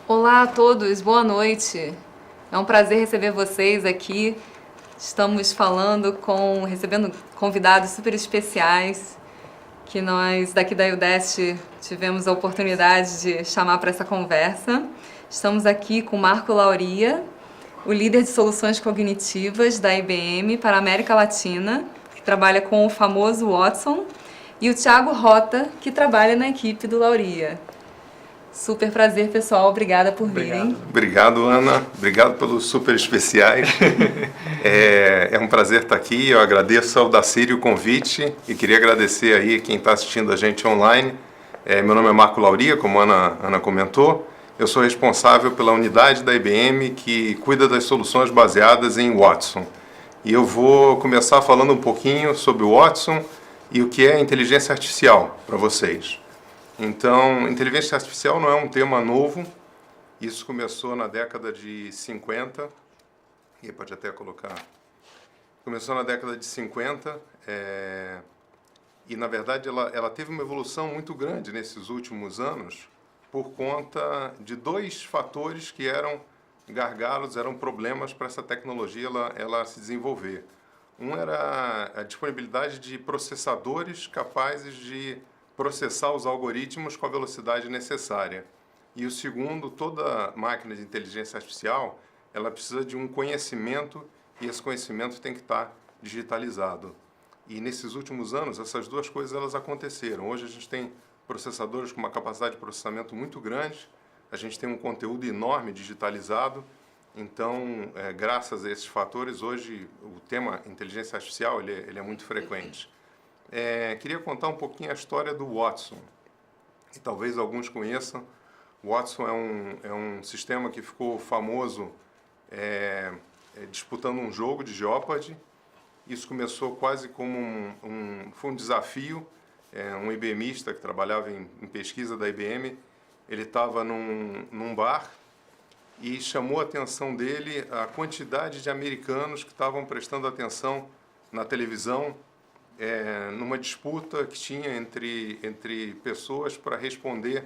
Olá a todos, boa noite. É um prazer receber vocês aqui. Estamos recebendo convidados super especiais que nós daqui da Udest tivemos a oportunidade de chamar para essa conversa. Estamos aqui com Marco Lauria, o líder de soluções cognitivas da IBM para a América Latina, que trabalha com o famoso Watson, e o Thiago Rota, que trabalha na equipe do Lauria. Super prazer, pessoal. Obrigada por virem. Obrigado, Ana. Obrigado pelos super especiais. É um prazer estar aqui. Eu agradeço ao Dacírio o convite e queria agradecer aí quem está assistindo a gente online. Meu nome é Marco Lauria, como a Ana comentou. Eu sou responsável pela unidade da IBM que cuida das soluções baseadas em Watson. E eu vou começar falando um pouquinho sobre o Watson e o que é inteligência artificial para vocês. Então, inteligência artificial não é um tema novo, isso começou na década de 50, e pode até colocar, começou na década de 50, e na verdade ela teve uma evolução muito grande nesses últimos anos, por conta de dois fatores que eram gargalos, eram problemas para essa tecnologia ela se desenvolver. Um era a disponibilidade de processadores capazes de processar os algoritmos com a velocidade necessária. E o segundo, toda máquina de inteligência artificial, ela precisa de um conhecimento e esse conhecimento tem que estar digitalizado. E nesses últimos anos, essas duas coisas elas aconteceram. Hoje a gente tem processadores com uma capacidade de processamento muito grande, a gente tem um conteúdo enorme digitalizado. Então, graças a esses fatores, hoje o tema inteligência artificial ele é muito frequente. Queria contar um pouquinho a história do Watson, que talvez alguns conheçam. O Watson é um sistema que ficou famoso disputando um jogo de Jeopardy. Isso começou quase como foi um desafio. Um IBMista que trabalhava em pesquisa da IBM, ele estava num bar e chamou a atenção dele a quantidade de americanos que estavam prestando atenção na televisão, numa disputa que tinha entre pessoas para responder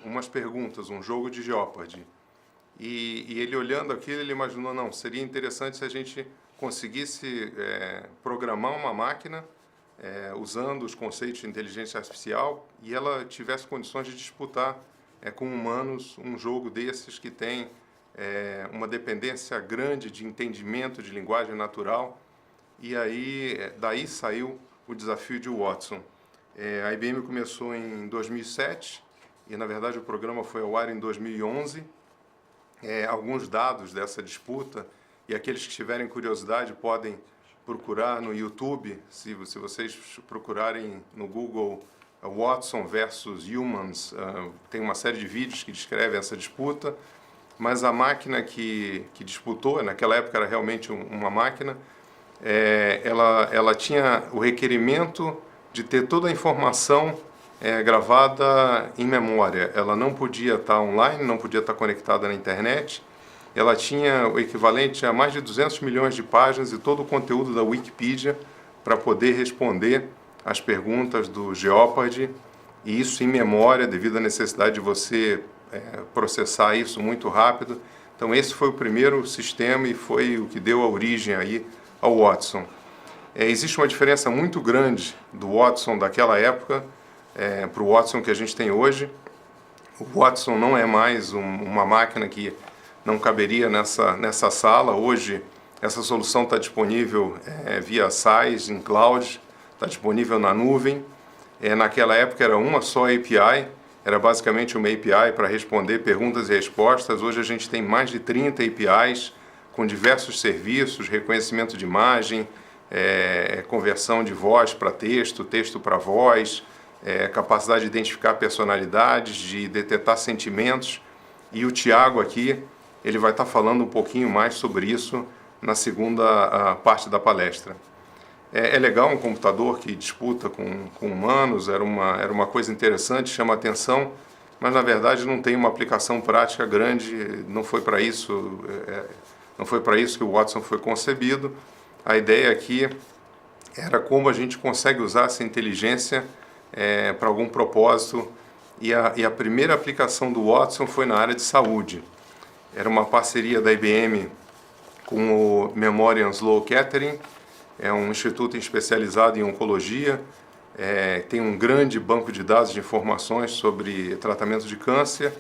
umas perguntas, um jogo de Jeopardy. E ele olhando aquilo, ele imaginou, não, seria interessante se a gente conseguisse programar uma máquina usando os conceitos de inteligência artificial e ela tivesse condições de disputar com humanos um jogo desses que tem uma dependência grande de entendimento de linguagem natural. E aí, daí saiu o desafio de Watson. A IBM começou em 2007 e, na verdade, o programa foi ao ar em 2011. Alguns dados dessa disputa, e aqueles que tiverem curiosidade podem procurar no YouTube, se vocês procurarem no Google Watson versus Humans, tem uma série de vídeos que descrevem essa disputa, mas a máquina que disputou, naquela época era realmente uma máquina, ela tinha o requerimento de ter toda a informação gravada em memória. Ela não podia estar online, não podia estar conectada na internet. Ela tinha o equivalente a mais de 200 milhões de páginas e todo o conteúdo da Wikipedia para poder responder às perguntas do Jeopardy, e isso em memória, devido à necessidade de você processar isso muito rápido. Então esse foi o primeiro sistema e foi o que deu a origem aí ao Watson. Existe uma diferença muito grande do Watson daquela época para o Watson que a gente tem hoje. O Watson não é mais uma máquina que não caberia nessa sala. Hoje essa solução está disponível via SaaS, em cloud, está disponível na nuvem. Naquela época era uma só API, era basicamente uma API para responder perguntas e respostas. Hoje a gente tem mais de 30 APIs com diversos serviços, reconhecimento de imagem, conversão de voz para texto, texto para voz, capacidade de identificar personalidades, de detectar sentimentos. E o Thiago aqui, ele vai estar falando um pouquinho mais sobre isso na segunda parte da palestra. É legal um computador que disputa com humanos, era uma coisa interessante, chama atenção, mas na verdade não tem uma aplicação prática grande, não foi para isso que o Watson foi concebido. A ideia aqui era como a gente consegue usar essa inteligência para algum propósito e a primeira aplicação do Watson foi na área de saúde. Era uma parceria da IBM com o Memorial Sloan Kettering, é um instituto especializado em oncologia, tem um grande banco de dados de informações sobre tratamento de câncer,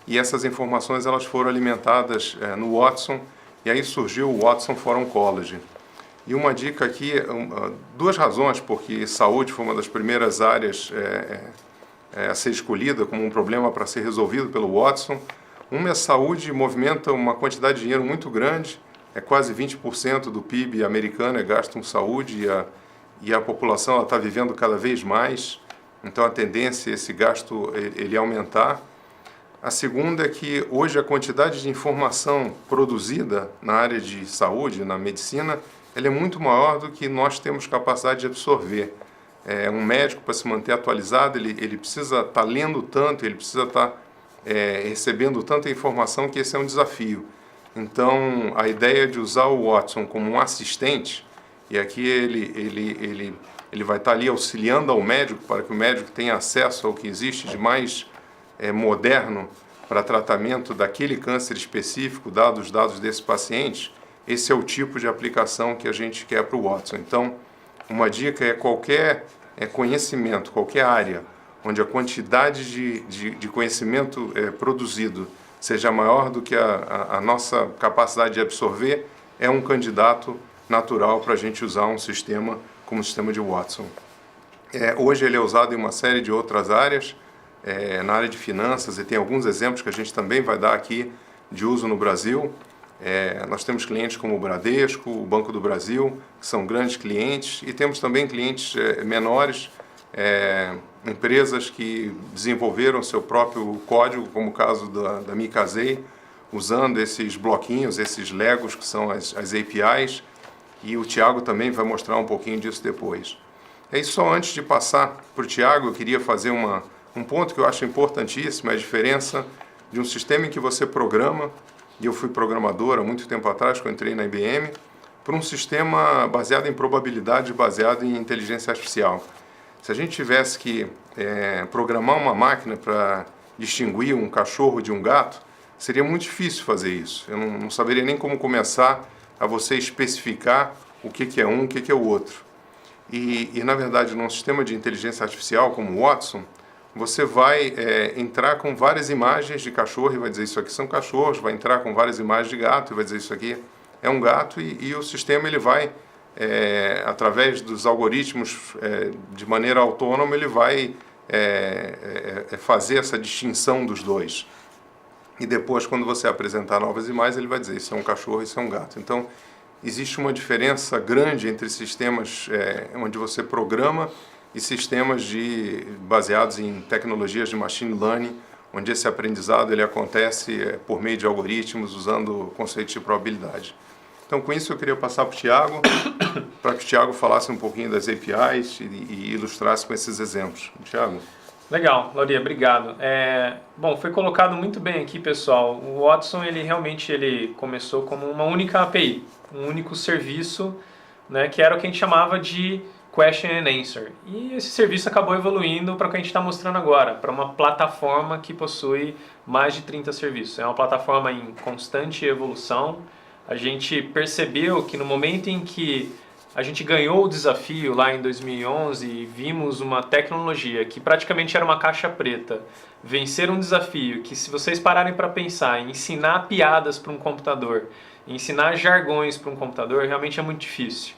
e essas informações elas foram alimentadas no Watson, e aí surgiu o Watson for Oncology. E uma dica aqui, duas razões porque saúde foi uma das primeiras áreas a ser escolhida como um problema para ser resolvido pelo Watson. Uma é a saúde, movimenta uma quantidade de dinheiro muito grande, quase 20% do PIB americano é gasto com saúde, e a população está vivendo cada vez mais, então a tendência é esse gasto ele aumentar. A segunda é que hoje a quantidade de informação produzida na área de saúde, na medicina, ela é muito maior do que nós temos capacidade de absorver. Um médico, para se manter atualizado, ele precisa estar lendo tanto, ele precisa estar recebendo tanta informação, que esse é um desafio. Então, a ideia de usar o Watson como um assistente, e aqui ele vai estar ali auxiliando ao médico, para que o médico tenha acesso ao que existe de mais moderno para tratamento daquele câncer específico, dados os dados desse paciente. Esse é o tipo de aplicação que a gente quer para o Watson. Então, uma dica é qualquer conhecimento, qualquer área, onde a quantidade de conhecimento produzido seja maior do que a nossa capacidade de absorver, é um candidato natural para a gente usar um sistema como o sistema de Watson. Hoje ele é usado em uma série de outras áreas, na área de finanças, e tem alguns exemplos que a gente também vai dar aqui de uso no Brasil. Nós temos clientes como o Bradesco, o Banco do Brasil, que são grandes clientes, e temos também clientes menores, empresas que desenvolveram seu próprio código, como o caso da Micasei, usando esses bloquinhos, esses Legos, que são as APIs, e o Thiago também vai mostrar um pouquinho disso depois. Só antes de passar para o Thiago, eu queria fazer um ponto que eu acho importantíssimo, é a diferença de um sistema em que você programa, e eu fui programador há muito tempo atrás, quando entrei na IBM, para um sistema baseado em probabilidade, baseado em inteligência artificial. Se a gente tivesse que programar uma máquina para distinguir um cachorro de um gato, seria muito difícil fazer isso. Eu não saberia nem como começar a você especificar o que é um e o que é o outro. E na verdade, num sistema de inteligência artificial como o Watson, você vai entrar com várias imagens de cachorro e vai dizer isso aqui são cachorros, vai entrar com várias imagens de gato e vai dizer isso aqui é um gato, e o sistema ele vai, através dos algoritmos, de maneira autônoma, ele vai fazer essa distinção dos dois. E depois, quando você apresentar novas imagens, ele vai dizer isso é um cachorro, isso é um gato. Então, existe uma diferença grande entre sistemas onde você programa e sistemas baseados em tecnologias de machine learning, onde esse aprendizado ele acontece por meio de algoritmos, usando o conceito de probabilidade. Então, com isso, eu queria passar para o Thiago, para que o Thiago falasse um pouquinho das APIs e ilustrasse com esses exemplos. Thiago? Legal, Lauria, obrigado. Bom, foi colocado muito bem aqui, pessoal. O Watson, ele realmente começou como uma única API, um único serviço, né, que era o que a gente chamava de Question and Answer. E esse serviço acabou evoluindo para o que a gente está mostrando agora, para uma plataforma que possui mais de 30 serviços. É uma plataforma em constante evolução. A gente percebeu que no momento em que a gente ganhou o desafio lá em 2011 e vimos uma tecnologia que praticamente era uma caixa preta vencer um desafio que, se vocês pararem para pensar em ensinar piadas para um computador, ensinar jargões para um computador, realmente é muito difícil.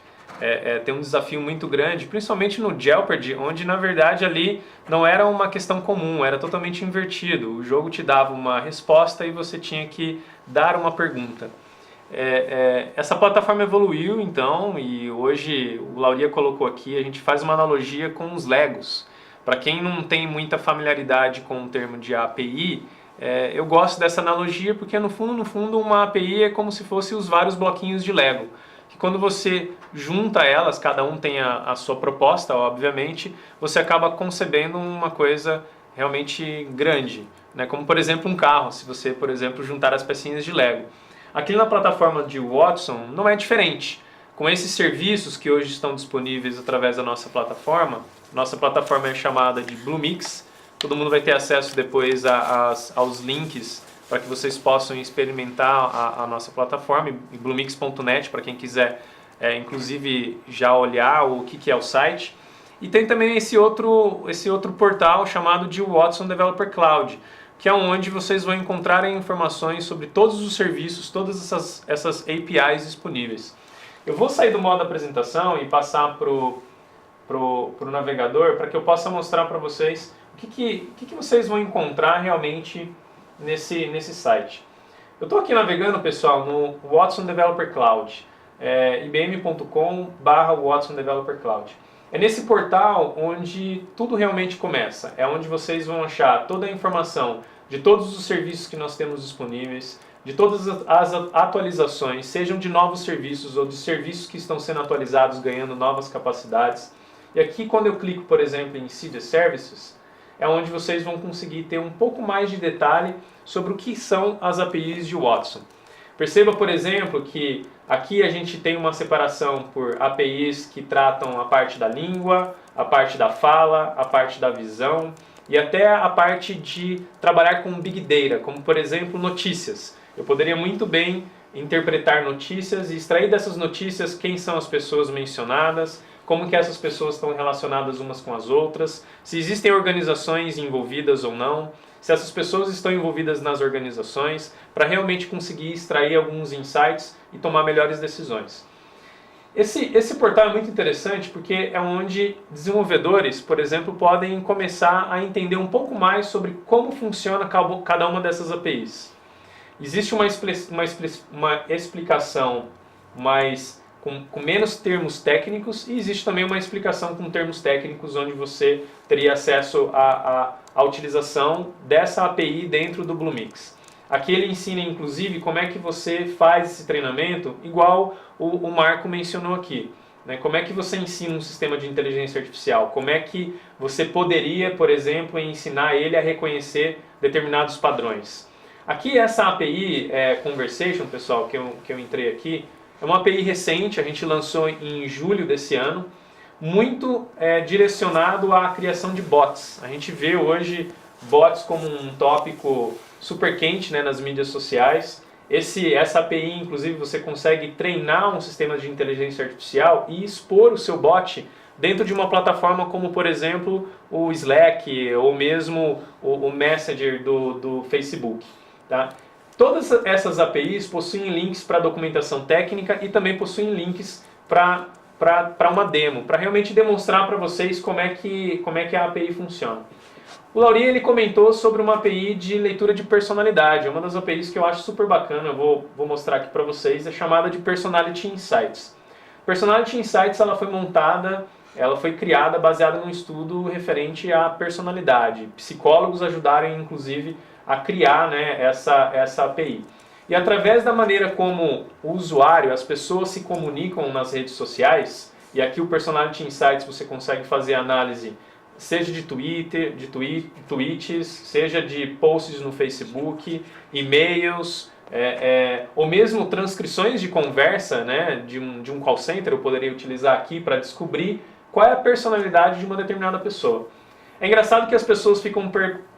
Tem um desafio muito grande, principalmente no Jeopardy, onde na verdade ali não era uma questão comum, era totalmente invertido. O jogo te dava uma resposta e você tinha que dar uma pergunta. Essa plataforma evoluiu então, e hoje o Lauria colocou aqui, a gente faz uma analogia com os Legos. Para quem não tem muita familiaridade com o termo de API, eu gosto dessa analogia porque no fundo uma API é como se fosse os vários bloquinhos de Lego. Que quando você junta elas, cada um tem a sua proposta, obviamente, você acaba concebendo uma coisa realmente grande, né? Como por exemplo um carro, se você, por exemplo, juntar as pecinhas de Lego. Aqui na plataforma de Watson não é diferente. Com esses serviços que hoje estão disponíveis através da nossa plataforma é chamada de Bluemix, Todo mundo vai ter acesso depois aos links para que vocês possam experimentar a nossa plataforma, em bluemix.net, para quem quiser, inclusive, já olhar o que é o site. E tem também esse outro portal chamado de Watson Developer Cloud, que é onde vocês vão encontrar informações sobre todos os serviços, todas essas APIs disponíveis. Eu vou sair do modo apresentação e passar pro navegador para que eu possa mostrar para vocês o que vocês vão encontrar realmente nesse site. Eu estou aqui navegando, pessoal, no Watson Developer Cloud, ibm.com/Watson Developer Cloud. É nesse portal onde tudo realmente começa. É onde vocês vão achar toda a informação de todos os serviços que nós temos disponíveis, de todas as atualizações, sejam de novos serviços ou de serviços que estão sendo atualizados, ganhando novas capacidades. E aqui, quando eu clico, por exemplo, em See the Services, é onde vocês vão conseguir ter um pouco mais de detalhe sobre o que são as APIs de Watson. Perceba, por exemplo, que aqui a gente tem uma separação por APIs que tratam a parte da língua, a parte da fala, a parte da visão e até a parte de trabalhar com Big Data, como, por exemplo, notícias. Eu poderia muito bem interpretar notícias e extrair dessas notícias quem são as pessoas mencionadas, como que essas pessoas estão relacionadas umas com as outras, se existem organizações envolvidas ou não, se essas pessoas estão envolvidas nas organizações, para realmente conseguir extrair alguns insights e tomar melhores decisões. Esse portal é muito interessante porque é onde desenvolvedores, por exemplo, podem começar a entender um pouco mais sobre como funciona cada uma dessas APIs. Existe uma explicação mais com menos termos técnicos e existe também uma explicação com termos técnicos onde você teria acesso à utilização dessa API dentro do Bluemix. Aqui ele ensina inclusive como é que você faz esse treinamento, igual o Marco mencionou aqui. Né? Como é que você ensina um sistema de inteligência artificial? Como é que você poderia, por exemplo, ensinar ele a reconhecer determinados padrões? Aqui essa API Conversation, pessoal, que eu entrei aqui, é uma API recente, a gente lançou em julho desse ano, muito direcionado à criação de bots. A gente vê hoje bots como um tópico super quente, né, nas mídias sociais. Essa API, inclusive, você consegue treinar um sistema de inteligência artificial e expor o seu bot dentro de uma plataforma como, por exemplo, o Slack ou mesmo o Messenger do Facebook. Tá? Todas essas APIs possuem links para documentação técnica e também possuem links para uma demo, para realmente demonstrar para vocês como é que a API funciona. O Lauri ele comentou sobre uma API de leitura de personalidade, uma das APIs que eu acho super bacana, eu vou mostrar aqui para vocês, é chamada de Personality Insights. Personality Insights ela foi criada baseada num estudo referente à personalidade. Psicólogos ajudaram inclusive a criar, né, essa API. E através da maneira como o usuário, as pessoas se comunicam nas redes sociais, e aqui o Personality Insights você consegue fazer análise seja de Twitter, de tweets, seja de posts no Facebook, e-mails, ou mesmo transcrições de conversa, né, de um call center, eu poderia utilizar aqui para descobrir qual é a personalidade de uma determinada pessoa. É engraçado que as pessoas ficam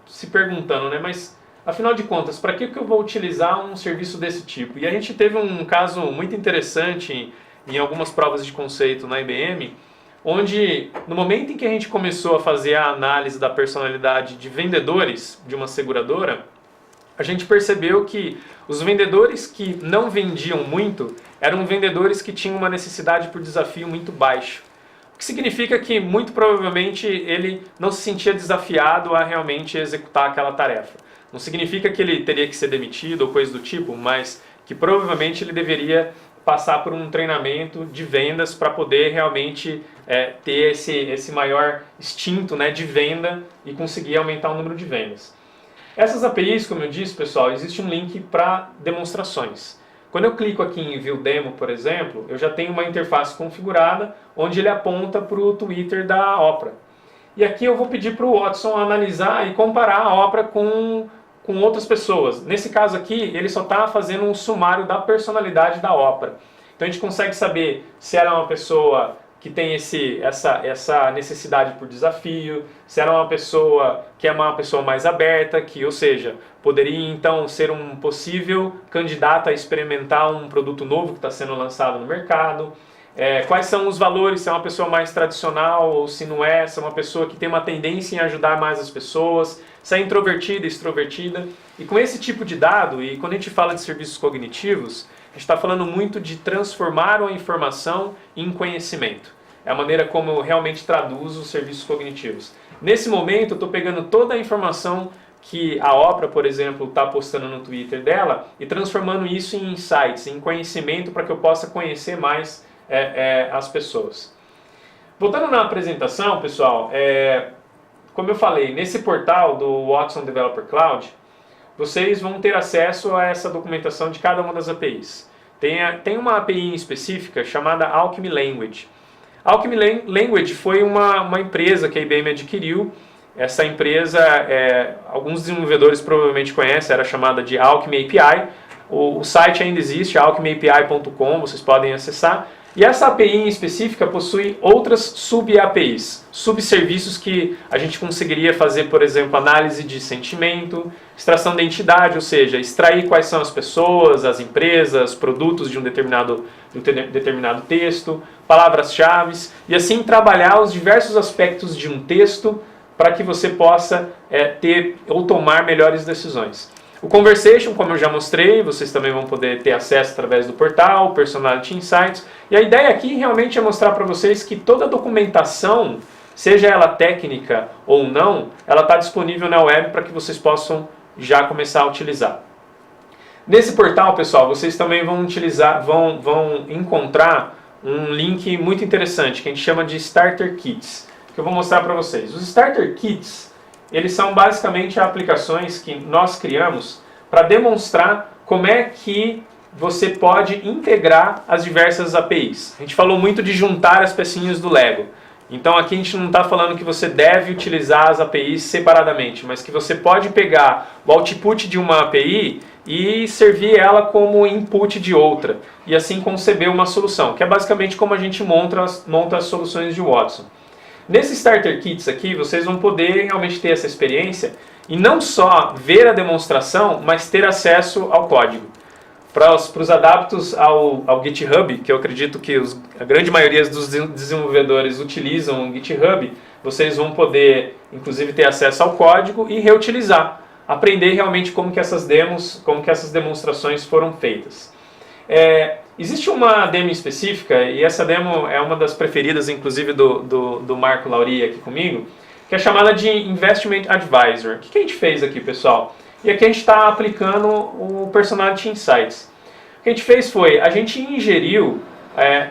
se perguntando, né, mas afinal de contas, para que eu vou utilizar um serviço desse tipo? E a gente teve um caso muito interessante em algumas provas de conceito na IBM, onde no momento em que a gente começou a fazer a análise da personalidade de vendedores de uma seguradora, a gente percebeu que os vendedores que não vendiam muito eram vendedores que tinham uma necessidade por desafio muito baixo. O que significa que muito provavelmente ele não se sentia desafiado a realmente executar aquela tarefa. Não significa que ele teria que ser demitido ou coisa do tipo, mas que provavelmente ele deveria passar por um treinamento de vendas para poder realmente ter esse maior instinto, né, de venda e conseguir aumentar o número de vendas. Essas APIs, como eu disse, pessoal, existe um link para demonstrações. Quando eu clico aqui em View Demo, por exemplo, eu já tenho uma interface configurada onde ele aponta para o Twitter da Opera. E aqui eu vou pedir para o Watson analisar e comparar a Opera com outras pessoas. Nesse caso aqui, ele só está fazendo um sumário da personalidade da Opera. Então a gente consegue saber se ela é uma pessoa que tem essa necessidade por desafio, se ela é uma pessoa que é uma pessoa mais aberta, que, ou seja, poderia então ser um possível candidato a experimentar um produto novo que está sendo lançado no mercado. Quais são os valores, se é uma pessoa mais tradicional ou se não é, se é uma pessoa que tem uma tendência em ajudar mais as pessoas, se é introvertida, extrovertida. E com esse tipo de dado, e quando a gente fala de serviços cognitivos, a gente está falando muito de transformar a informação em conhecimento. É a maneira como eu realmente traduzo os serviços cognitivos. Nesse momento, eu estou pegando toda a informação que a Oprah, por exemplo, está postando no Twitter dela e transformando isso em insights, em conhecimento para que eu possa conhecer mais as pessoas. Voltando na apresentação, pessoal, como eu falei, nesse portal do Watson Developer Cloud, vocês vão ter acesso a essa documentação de cada uma das APIs. Tem uma API específica chamada Alchemy Language. Alchemy Language foi uma empresa que a IBM adquiriu. Essa empresa, alguns desenvolvedores provavelmente conhecem, era chamada de Alchemy API. O site ainda existe, alchemyapi.com, vocês podem acessar. E essa API em específica possui outras sub-APIs, subserviços que a gente conseguiria fazer, por exemplo, análise de sentimento, extração de entidade, ou seja, extrair quais são as pessoas, as empresas, produtos de um determinado texto, palavras-chave, e assim trabalhar os diversos aspectos de um texto para que você possa ter ou tomar melhores decisões. O Conversation, como eu já mostrei, vocês também vão poder ter acesso através do portal, Personality Insights. E a ideia aqui realmente é mostrar para vocês que toda a documentação, seja ela técnica ou não, ela está disponível na web para que vocês possam já começar a utilizar. Nesse portal, pessoal, vocês também vão encontrar um link muito interessante que a gente chama de Starter Kits, que eu vou mostrar para vocês. Os Starter Kits, eles são basicamente aplicações que nós criamos para demonstrar como é que você pode integrar as diversas APIs. A gente falou muito de juntar as pecinhas do Lego. Então aqui a gente não está falando que você deve utilizar as APIs separadamente, mas que você pode pegar o output de uma API e servir ela como input de outra. E assim conceber uma solução, que é basicamente como a gente monta as soluções de Watson. Nesses Starter Kits aqui, vocês vão poder realmente ter essa experiência e não só ver a demonstração, mas ter acesso ao código. Para os adaptos ao GitHub, que eu acredito que a grande maioria dos desenvolvedores utilizam o GitHub, vocês vão poder, inclusive, ter acesso ao código e reutilizar. Aprender realmente como que essas demonstrações foram feitas. Existe uma demo específica, e essa demo é uma das preferidas, inclusive, do Marco Lauri aqui comigo, que é chamada de Investment Advisor. O que a gente fez aqui, pessoal? E aqui a gente está aplicando o Personality Insights. O que a gente fez foi, a gente ingeriu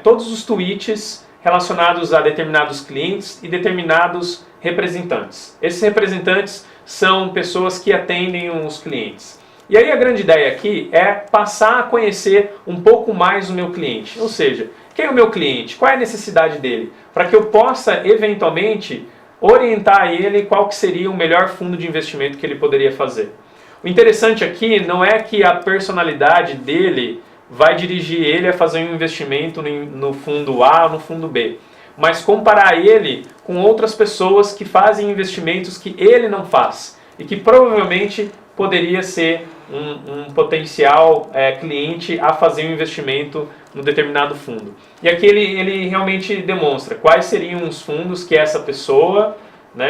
todos os tweets relacionados a determinados clientes e determinados representantes. Esses representantes são pessoas que atendem os clientes. E aí a grande ideia aqui é passar a conhecer um pouco mais o meu cliente. Ou seja, quem é o meu cliente? Qual é a necessidade dele? Para que eu possa, eventualmente, orientar ele qual que seria o melhor fundo de investimento que ele poderia fazer. O interessante aqui não é que a personalidade dele vai dirigir ele a fazer um investimento no fundo A ou no fundo B, mas comparar ele com outras pessoas que fazem investimentos que ele não faz e que provavelmente poderia ser um potencial cliente a fazer um investimento no determinado fundo. E aqui ele realmente demonstra quais seriam os fundos que essa pessoa,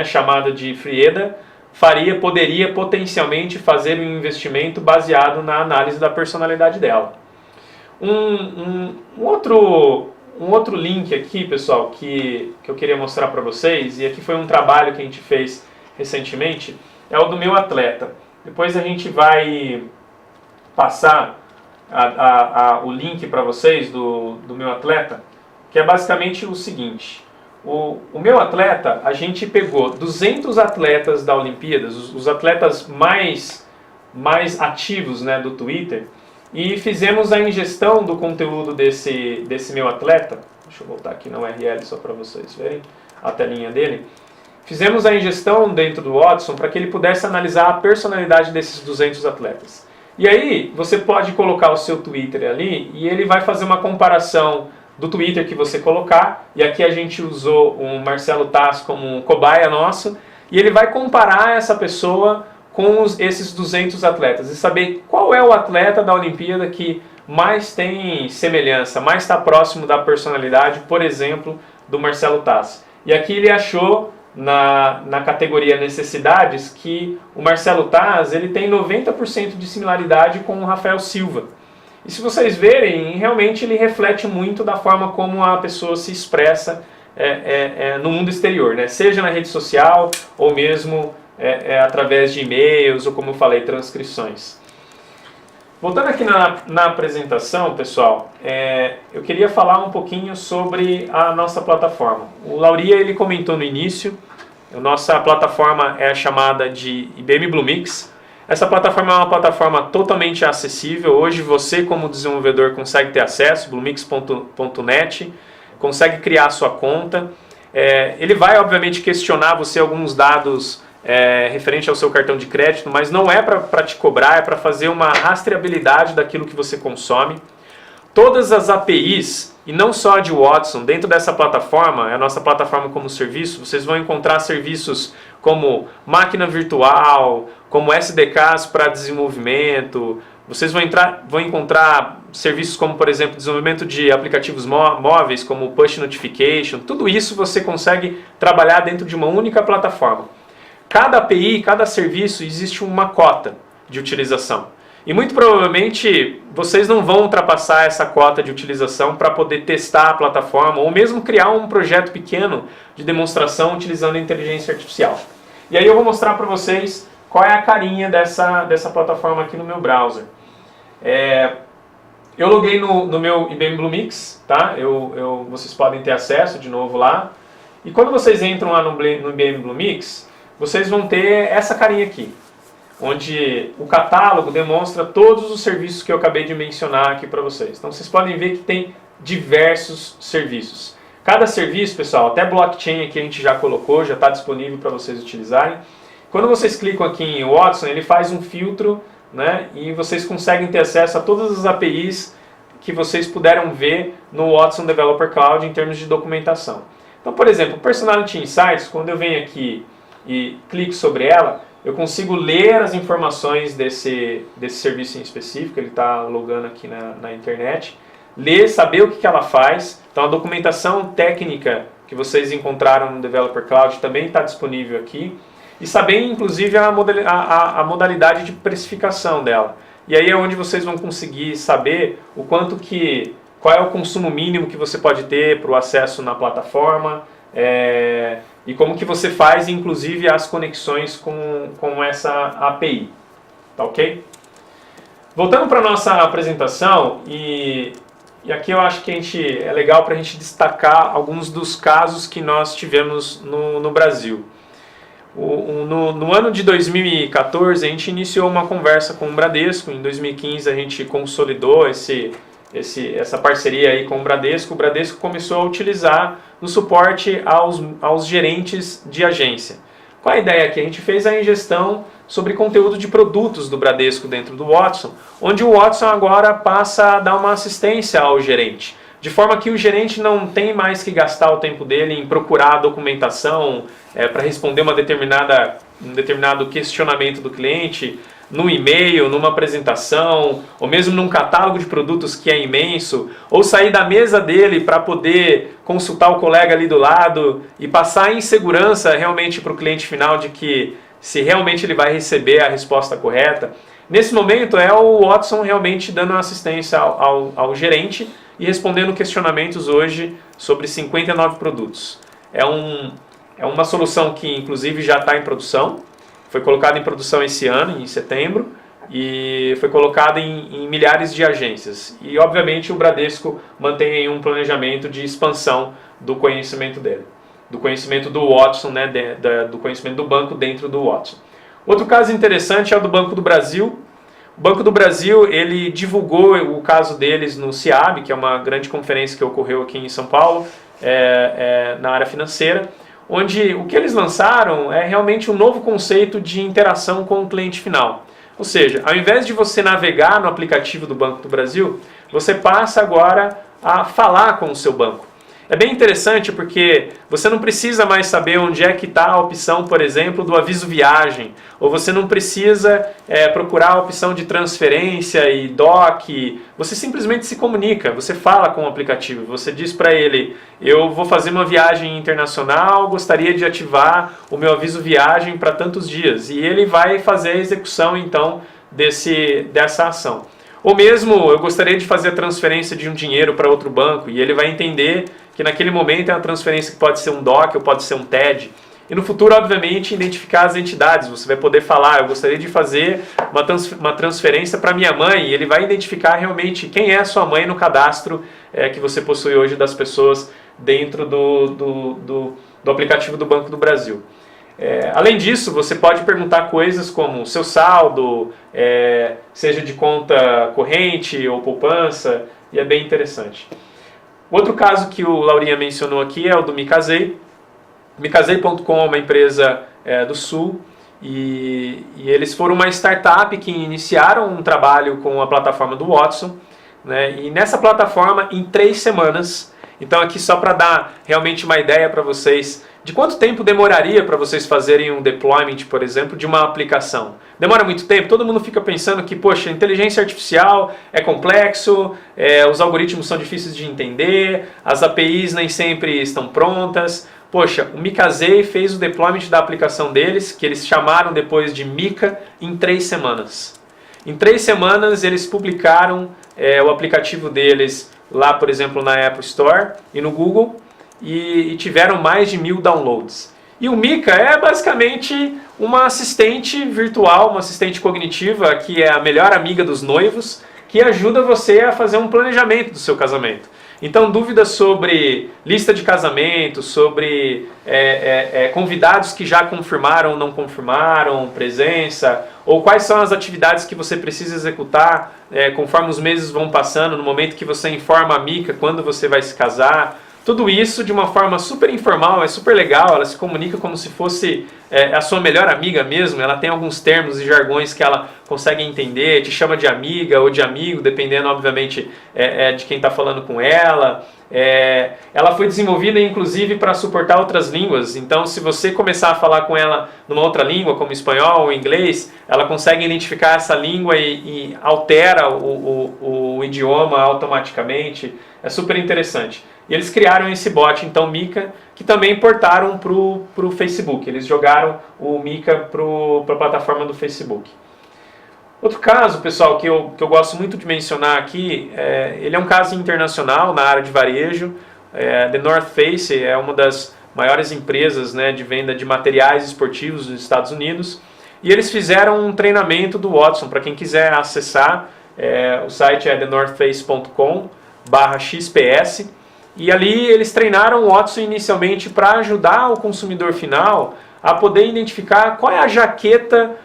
chamada de Frieda, poderia potencialmente fazer um investimento baseado na análise da personalidade dela. Um outro link aqui, pessoal, que eu queria mostrar para vocês, e aqui foi um trabalho que a gente fez recentemente, é o do meu atleta. Depois a gente vai passar o link para vocês do meu atleta, que é basicamente o seguinte. O meu atleta, a gente pegou 200 atletas da Olimpíadas, os atletas mais ativos do Twitter, e fizemos a ingestão do conteúdo desse meu atleta. Deixa eu voltar aqui na URL só para vocês verem a telinha dele. Fizemos a ingestão dentro do Watson para que ele pudesse analisar a personalidade desses 200 atletas. E aí, você pode colocar o seu Twitter ali e ele vai fazer uma comparação do Twitter que você colocar, e aqui a gente usou o Marcelo Taz como cobaia nosso, e ele vai comparar essa pessoa com esses 200 atletas e saber qual é o atleta da Olimpíada que mais tem semelhança, mais está próximo da personalidade, por exemplo, do Marcelo Taz. E aqui ele achou na categoria necessidades que o Marcelo Taz ele tem 90% de similaridade com o Rafael Silva. E se vocês verem, realmente ele reflete muito da forma como a pessoa se expressa no mundo exterior, né? Seja na rede social ou mesmo através de e-mails ou, como eu falei, transcrições. Voltando aqui na apresentação, pessoal, eu queria falar um pouquinho sobre a nossa plataforma. O Lauria ele comentou no início, a nossa plataforma é chamada de IBM Bluemix. Essa plataforma é uma plataforma totalmente acessível. Hoje você, como desenvolvedor, consegue ter acesso, bluemix.net, consegue criar a sua conta. Ele vai, obviamente, questionar você alguns dados referente ao seu cartão de crédito, mas não é para te cobrar, é para fazer uma rastreabilidade daquilo que você consome. Todas as APIs, e não só a de Watson, dentro dessa plataforma, é a nossa plataforma como serviço, vocês vão encontrar serviços como máquina virtual, como SDKs para desenvolvimento, vocês vão encontrar serviços como, por exemplo, desenvolvimento de aplicativos móveis, como Push Notification, tudo isso você consegue trabalhar dentro de uma única plataforma. Cada API, cada serviço, existe uma cota de utilização. E muito provavelmente vocês não vão ultrapassar essa cota de utilização para poder testar a plataforma ou mesmo criar um projeto pequeno de demonstração utilizando a inteligência artificial. E aí eu vou mostrar para vocês qual é a carinha dessa plataforma aqui no meu browser. Eu loguei no meu IBM Bluemix, tá? Vocês podem ter acesso de novo lá. E quando vocês entram lá no IBM Bluemix, vocês vão ter essa carinha aqui, onde o catálogo demonstra todos os serviços que eu acabei de mencionar aqui para vocês. Então vocês podem ver que tem diversos serviços. Cada serviço, pessoal, até blockchain aqui a gente já colocou, já está disponível para vocês utilizarem. Quando vocês clicam aqui em Watson, ele faz um filtro, né, e vocês conseguem ter acesso a todas as APIs que vocês puderam ver no Watson Developer Cloud em termos de documentação. Então, por exemplo, Personality Insights, quando eu venho aqui e clico sobre ela, eu consigo ler as informações desse serviço em específico, ele está logando aqui na internet, ler, saber o que ela faz. Então a documentação técnica que vocês encontraram no Developer Cloud também está disponível aqui, e saber inclusive a modalidade de precificação dela. E aí é onde vocês vão conseguir saber qual é o consumo mínimo que você pode ter para o acesso na plataforma, e como que você faz, inclusive, as conexões com essa API. Tá ok? Voltando para a nossa apresentação, e aqui eu acho que é legal para a gente destacar alguns dos casos que nós tivemos no Brasil. No ano de 2014, a gente iniciou uma conversa com o Bradesco. Em 2015, a gente consolidou essa parceria aí com o Bradesco. O Bradesco começou a utilizar no suporte aos gerentes de agência. Qual a ideia aqui? A gente fez a ingestão sobre conteúdo de produtos do Bradesco dentro do Watson, onde o Watson agora passa a dar uma assistência ao gerente, de forma que o gerente não tem mais que gastar o tempo dele em procurar a documentação para responder um determinado questionamento do cliente, num e-mail, numa apresentação, ou mesmo num catálogo de produtos que é imenso, ou sair da mesa dele para poder consultar o colega ali do lado e passar em segurança realmente para o cliente final de que se realmente ele vai receber a resposta correta. Nesse momento é o Watson realmente dando assistência ao gerente e respondendo questionamentos hoje sobre 59 produtos. É uma solução que inclusive já está em produção. Foi colocado em produção esse ano, em setembro, e foi colocado em milhares de agências. E, obviamente, o Bradesco mantém um planejamento de expansão do conhecimento dele, do conhecimento do Watson, né, do conhecimento do banco dentro do Watson. Outro caso interessante é o do Banco do Brasil. O Banco do Brasil ele divulgou o caso deles no CIAB, que é uma grande conferência que ocorreu aqui em São Paulo, na área financeira, onde o que eles lançaram é realmente um novo conceito de interação com o cliente final. Ou seja, ao invés de você navegar no aplicativo do Banco do Brasil, você passa agora a falar com o seu banco. É bem interessante porque você não precisa mais saber onde é que está a opção, por exemplo, do aviso viagem, ou você não precisa procurar a opção de transferência e DOC, você simplesmente se comunica, você fala com o aplicativo, você diz para ele, eu vou fazer uma viagem internacional, gostaria de ativar o meu aviso viagem para tantos dias, e ele vai fazer a execução então dessa ação. Ou mesmo, eu gostaria de fazer a transferência de um dinheiro para outro banco, e ele vai entender que naquele momento é uma transferência que pode ser um DOC ou pode ser um TED. E no futuro, obviamente, identificar as entidades. Você vai poder falar, eu gostaria de fazer uma transferência para minha mãe, e ele vai identificar realmente quem é a sua mãe no cadastro que você possui hoje das pessoas dentro do aplicativo do Banco do Brasil. Além disso, você pode perguntar coisas como seu saldo, seja de conta corrente ou poupança, e é bem interessante. Outro caso que o Laurinha mencionou aqui é o do MeCasei. MeCasei.com é uma empresa do Sul e eles foram uma startup que iniciaram um trabalho com a plataforma do Watson, né? E nessa plataforma, em 3 semanas, então aqui só para dar realmente uma ideia para vocês de quanto tempo demoraria para vocês fazerem um deployment, por exemplo, de uma aplicação. Demora muito tempo? Todo mundo fica pensando que, poxa, inteligência artificial é complexo, os algoritmos são difíceis de entender, as APIs nem sempre estão prontas. Poxa, o MeCasei fez o deployment da aplicação deles, que eles chamaram depois de Mica, em 3 semanas. Em 3 semanas eles publicaram o aplicativo deles lá, por exemplo, na Apple Store e no Google, e tiveram mais de 1000 downloads. E o Mica é basicamente uma assistente virtual, uma assistente cognitiva, que é a melhor amiga dos noivos, que ajuda você a fazer um planejamento do seu casamento. Então, dúvidas sobre lista de casamento, sobre convidados que já confirmaram ou não confirmaram, presença, ou quais são as atividades que você precisa executar conforme os meses vão passando, no momento que você informa a Mica quando você vai se casar. Tudo isso de uma forma super informal, é super legal, ela se comunica como se fosse a sua melhor amiga mesmo, ela tem alguns termos e jargões que ela consegue entender, te chama de amiga ou de amigo, dependendo, obviamente, de quem está falando com ela. Ela foi desenvolvida, inclusive, para suportar outras línguas, então se você começar a falar com ela numa outra língua, como espanhol ou inglês, ela consegue identificar essa língua e altera o idioma automaticamente, é super interessante. E eles criaram esse bot, então, Mica, que também portaram para o Facebook. Eles jogaram o Mica para a plataforma do Facebook. Outro caso, pessoal, que eu gosto muito de mencionar aqui, ele é um caso internacional na área de varejo. The North Face é uma das maiores empresas, né, de venda de materiais esportivos dos Estados Unidos. E eles fizeram um treinamento do Watson. Para quem quiser acessar, o site é thenorthface.com/xps. E ali eles treinaram o Watson inicialmente para ajudar o consumidor final a poder identificar qual é a jaqueta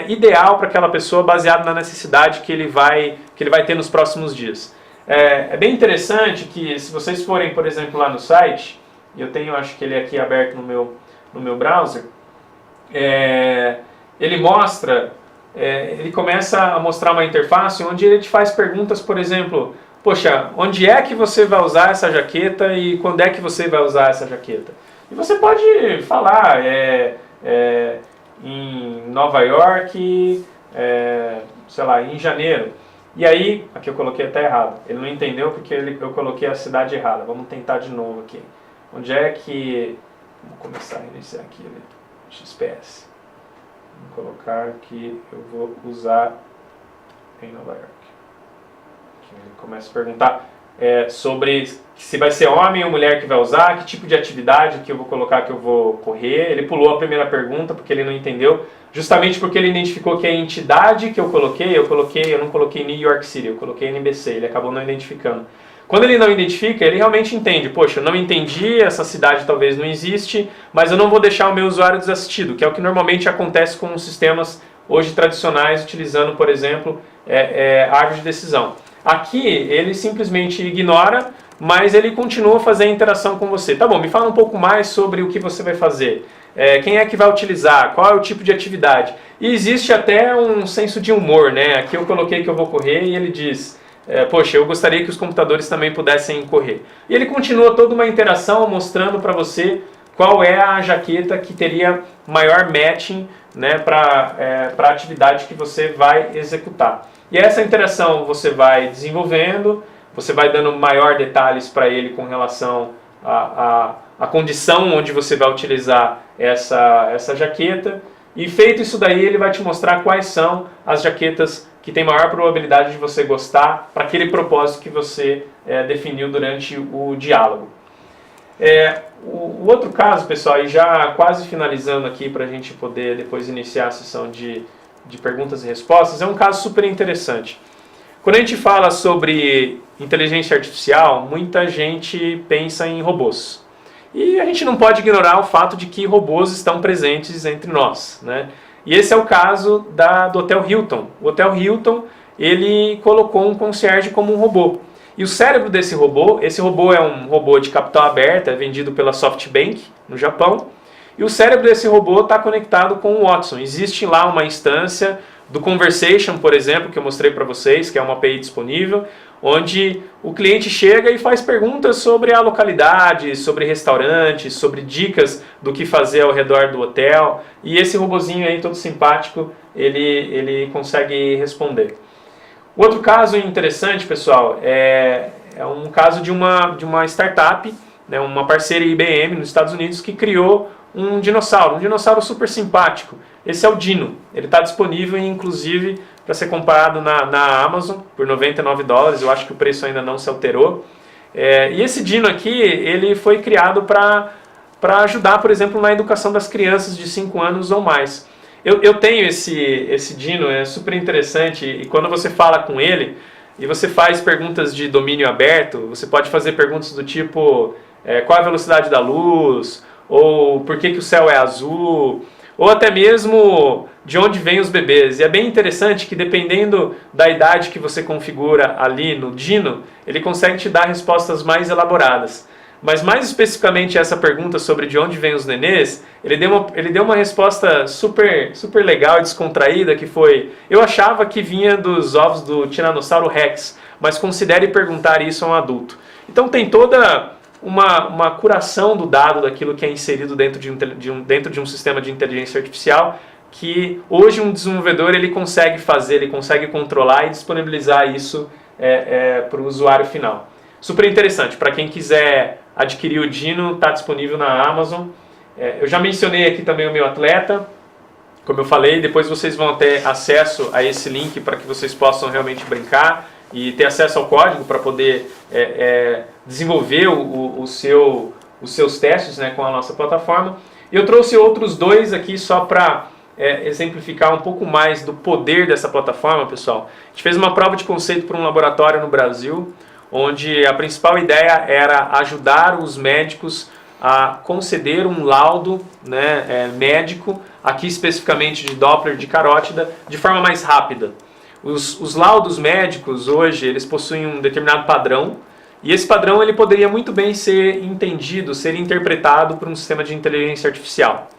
ideal para aquela pessoa, baseado na necessidade que ele vai ter nos próximos dias. É bem interessante que, se vocês forem, por exemplo, lá no site, eu tenho, acho que ele aqui aberto no meu browser, ele começa a mostrar uma interface onde ele te faz perguntas, por exemplo, poxa, onde é que você vai usar essa jaqueta e quando é que você vai usar essa jaqueta? E você pode falar em Nova York, sei lá, em janeiro. E aí, aqui eu coloquei até errado. Ele não entendeu porque eu coloquei a cidade errada. Vamos tentar de novo aqui. Onde é que... Vamos começar a iniciar aqui, XPS. Vou colocar que eu vou usar em Nova York. Ele começa a perguntar sobre se vai ser homem ou mulher que vai usar, que tipo de atividade que eu vou colocar que eu vou correr. Ele pulou a primeira pergunta porque ele não entendeu, justamente porque ele identificou que a entidade que eu não coloquei New York City, eu coloquei NBC, ele acabou não identificando. Quando ele não identifica, ele realmente entende, poxa, eu não entendi, essa cidade talvez não existe, mas eu não vou deixar o meu usuário desassistido, que é o que normalmente acontece com os sistemas hoje tradicionais, utilizando, por exemplo, árvore de decisão. Aqui ele simplesmente ignora, mas ele continua a fazer a interação com você. Tá bom, me fala um pouco mais sobre o que você vai fazer. Quem é que vai utilizar? Qual é o tipo de atividade? E existe até um senso de humor, né? Aqui eu coloquei que eu vou correr e ele diz, poxa, eu gostaria que os computadores também pudessem correr. E ele continua toda uma interação mostrando para você qual é a jaqueta que teria maior matching, né, para a atividade que você vai executar. E essa interação você vai desenvolvendo, você vai dando maior detalhes para ele com relação à condição onde você vai utilizar essa jaqueta. E feito isso daí, ele vai te mostrar quais são as jaquetas que tem maior probabilidade de você gostar para aquele propósito que você definiu durante o diálogo. O outro caso, pessoal, e já quase finalizando aqui para a gente poder depois iniciar a sessão de perguntas e respostas, é um caso super interessante. Quando a gente fala sobre inteligência artificial, muita gente pensa em robôs. E a gente não pode ignorar o fato de que robôs estão presentes entre nós, né? E esse é o caso do Hotel Hilton. O Hotel Hilton, ele colocou um concierge como um robô. E o cérebro desse robô, esse robô é um robô de capital aberto, é vendido pela SoftBank, no Japão. E o cérebro desse robô está conectado com o Watson. Existe lá uma instância do Conversation, por exemplo, que eu mostrei para vocês, que é uma API disponível, onde o cliente chega e faz perguntas sobre a localidade, sobre restaurantes, sobre dicas do que fazer ao redor do hotel. E esse robozinho aí, todo simpático, ele consegue responder. O outro caso interessante, pessoal, é um caso de uma startup, né, uma parceira IBM nos Estados Unidos, que criou um dinossauro super simpático. Esse é o Dino. Ele está disponível, inclusive, para ser comprado na Amazon por $99. Eu acho que o preço ainda não se alterou. E esse Dino aqui, ele foi criado para ajudar, por exemplo, na educação das crianças de 5 anos ou mais. Eu tenho esse Dino, é super interessante, e quando você fala com ele e você faz perguntas de domínio aberto, você pode fazer perguntas do tipo qual a velocidade da luz, ou por que o céu é azul, ou até mesmo de onde vêm os bebês. E é bem interessante que, dependendo da idade que você configura ali no Dino, ele consegue te dar respostas mais elaboradas. Mas mais especificamente essa pergunta sobre de onde vêm os nenês, ele deu uma resposta super, super legal e descontraída, que foi: eu achava que vinha dos ovos do Tiranossauro Rex, mas considere perguntar isso a um adulto. Então tem toda uma curação do dado daquilo que é inserido dentro de um sistema de inteligência artificial, que hoje um desenvolvedor ele consegue fazer, ele consegue controlar e disponibilizar isso para o usuário final. Super interessante. Para quem quiser adquirir o Dino, está disponível na Amazon. Eu já mencionei aqui também o meu atleta. Como eu falei, depois vocês vão ter acesso a esse link para que vocês possam realmente brincar e ter acesso ao código para poder desenvolver os seus testes, né, com a nossa plataforma. Eu trouxe outros dois aqui só para exemplificar um pouco mais do poder dessa plataforma, pessoal. A gente fez uma prova de conceito para um laboratório no Brasil, onde a principal ideia era ajudar os médicos a conceder um laudo, né, médico, aqui especificamente de Doppler de carótida, de forma mais rápida. Os laudos médicos hoje, eles possuem um determinado padrão, e esse padrão ele poderia muito bem ser entendido, ser interpretado por um sistema de inteligência artificial.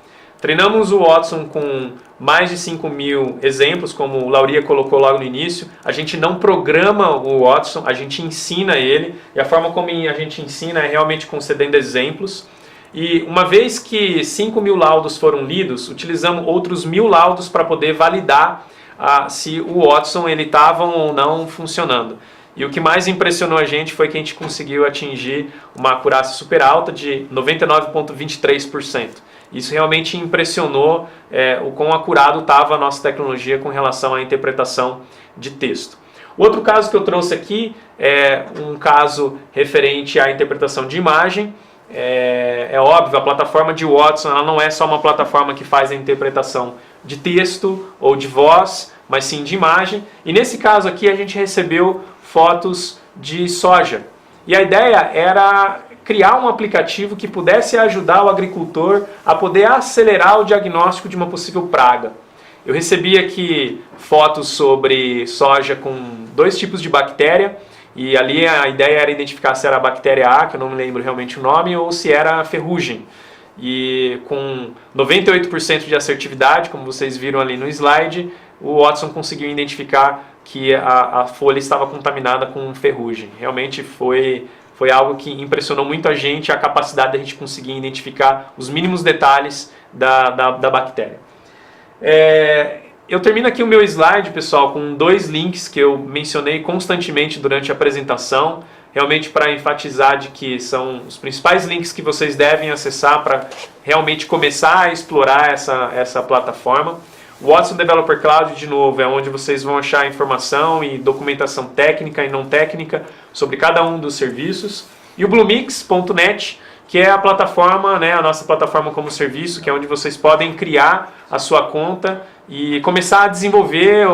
Treinamos o Watson com mais de 5.000 exemplos, como o Lauria colocou logo no início. A gente não programa o Watson, a gente ensina ele, e a forma como a gente ensina é realmente concedendo exemplos. E uma vez que 5.000 laudos foram lidos, utilizamos outros 1.000 laudos para poder validar se o Watson estava ou não funcionando. E o que mais impressionou a gente foi que a gente conseguiu atingir uma acurácia super alta de 99,23%. Isso realmente impressionou o quão acurado estava a nossa tecnologia com relação à interpretação de texto. O outro caso que eu trouxe aqui é um caso referente à interpretação de imagem. É óbvio, a plataforma de Watson ela não é só uma plataforma que faz a interpretação de texto ou de voz, mas sim de imagem. E nesse caso aqui a gente recebeu fotos de soja. E a ideia era criar um aplicativo que pudesse ajudar o agricultor a poder acelerar o diagnóstico de uma possível praga. Eu recebi aqui fotos sobre soja com 2 tipos de bactéria, e ali a ideia era identificar se era a bactéria A, que eu não me lembro realmente o nome, ou se era a ferrugem. E com 98% de assertividade, como vocês viram ali no slide, o Watson conseguiu identificar que a folha estava contaminada com ferrugem. Realmente foi algo que impressionou muito a gente, a capacidade de a gente conseguir identificar os mínimos detalhes da bactéria. Eu termino aqui o meu slide, pessoal, com 2 links que eu mencionei constantemente durante a apresentação, realmente para enfatizar de que são os principais links que vocês devem acessar para realmente começar a explorar essa plataforma. O Watson Developer Cloud, de novo, é onde vocês vão achar informação e documentação técnica e não técnica sobre cada um dos serviços. E o Bluemix.net, que é a plataforma, né, a nossa plataforma como serviço, que é onde vocês podem criar a sua conta e começar a desenvolver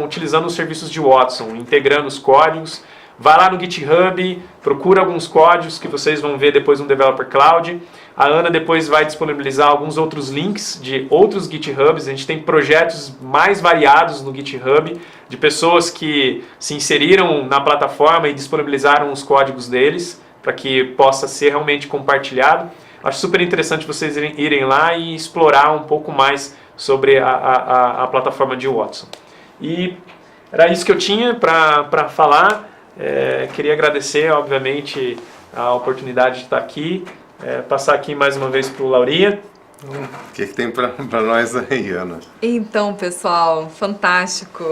utilizando os serviços de Watson, integrando os códigos. Vai lá no GitHub, procura alguns códigos que vocês vão ver depois no Developer Cloud. A Ana depois vai disponibilizar alguns outros links de outros GitHubs. A gente tem projetos mais variados no GitHub, de pessoas que se inseriram na plataforma e disponibilizaram os códigos deles, para que possa ser realmente compartilhado. Acho super interessante vocês irem lá e explorar um pouco mais sobre a plataforma de Watson. E era isso que eu tinha para falar. Queria agradecer, obviamente, a oportunidade de estar aqui. Passar aqui mais uma vez para o Laurinha. O que tem para nós aí, Ana? Então, pessoal, fantástico.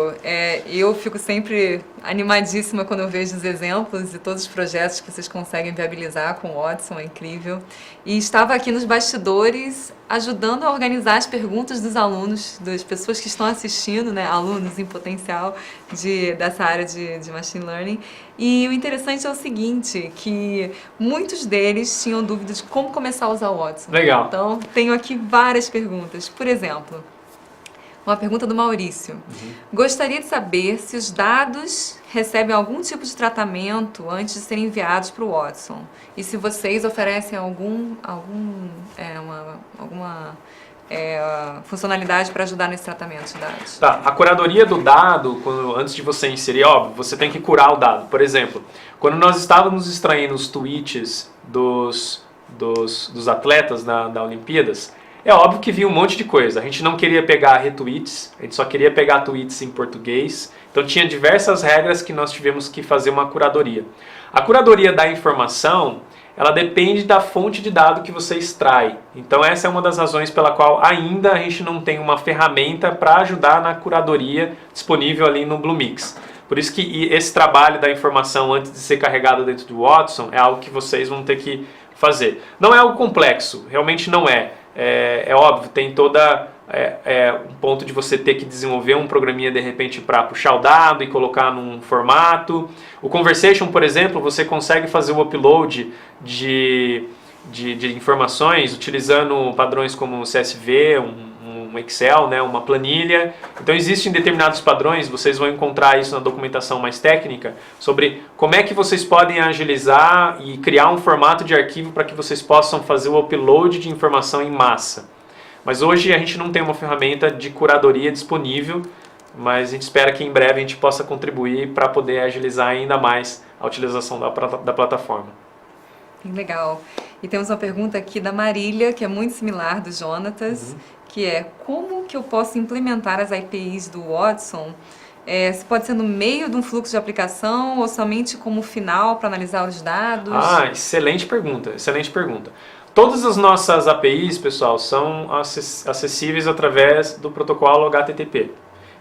Eu fico sempre animadíssima quando eu vejo os exemplos e todos os projetos que vocês conseguem viabilizar com o Watson, é incrível. E estava aqui nos bastidores ajudando a organizar as perguntas dos alunos, das pessoas que estão assistindo, né, alunos em potencial dessa área de Machine Learning. E o interessante é o seguinte, que muitos deles tinham dúvidas de como começar a usar o Watson. Legal. Então, tenho aqui várias perguntas. Por exemplo, uma pergunta do Maurício. Gostaria de saber se os dados recebem algum tipo de tratamento antes de serem enviados para o Watson. E se vocês oferecem alguma funcionalidade para ajudar nesse tratamento de dados. Tá, a curadoria do dado, antes de você inserir, óbvio, você tem que curar o dado. Por exemplo, quando nós estávamos extraindo os tweets dos atletas da Olimpíadas, é óbvio que vinha um monte de coisa. A gente não queria pegar retweets, a gente só queria pegar tweets em português. Então tinha diversas regras que nós tivemos que fazer uma curadoria. A curadoria da informação, ela depende da fonte de dado que você extrai. Então essa é uma das razões pela qual ainda a gente não tem uma ferramenta para ajudar na curadoria disponível ali no Bluemix. Por isso que esse trabalho da informação antes de ser carregado dentro do Watson é algo que vocês vão ter que fazer. Não é algo complexo, realmente não é. É óbvio, tem toda um ponto de você ter que desenvolver um programinha de repente para puxar o dado e colocar num formato. O Conversation, por exemplo, você consegue fazer o upload de informações utilizando padrões como CSV, um Excel, né, uma planilha. Então existem determinados padrões, vocês vão encontrar isso na documentação mais técnica, sobre como é que vocês podem agilizar e criar um formato de arquivo para que vocês possam fazer o upload de informação em massa. Mas hoje a gente não tem uma ferramenta de curadoria disponível, mas a gente espera que em breve a gente possa contribuir para poder agilizar ainda mais a utilização da plataforma. Legal. E temos uma pergunta aqui da Marília, que é muito similar do Jonatas, que é: como que eu posso implementar as APIs do Watson? Se pode ser no meio de um fluxo de aplicação ou somente como final para analisar os dados? Excelente pergunta, excelente pergunta. Todas as nossas APIs, pessoal, são acessíveis através do protocolo HTTP.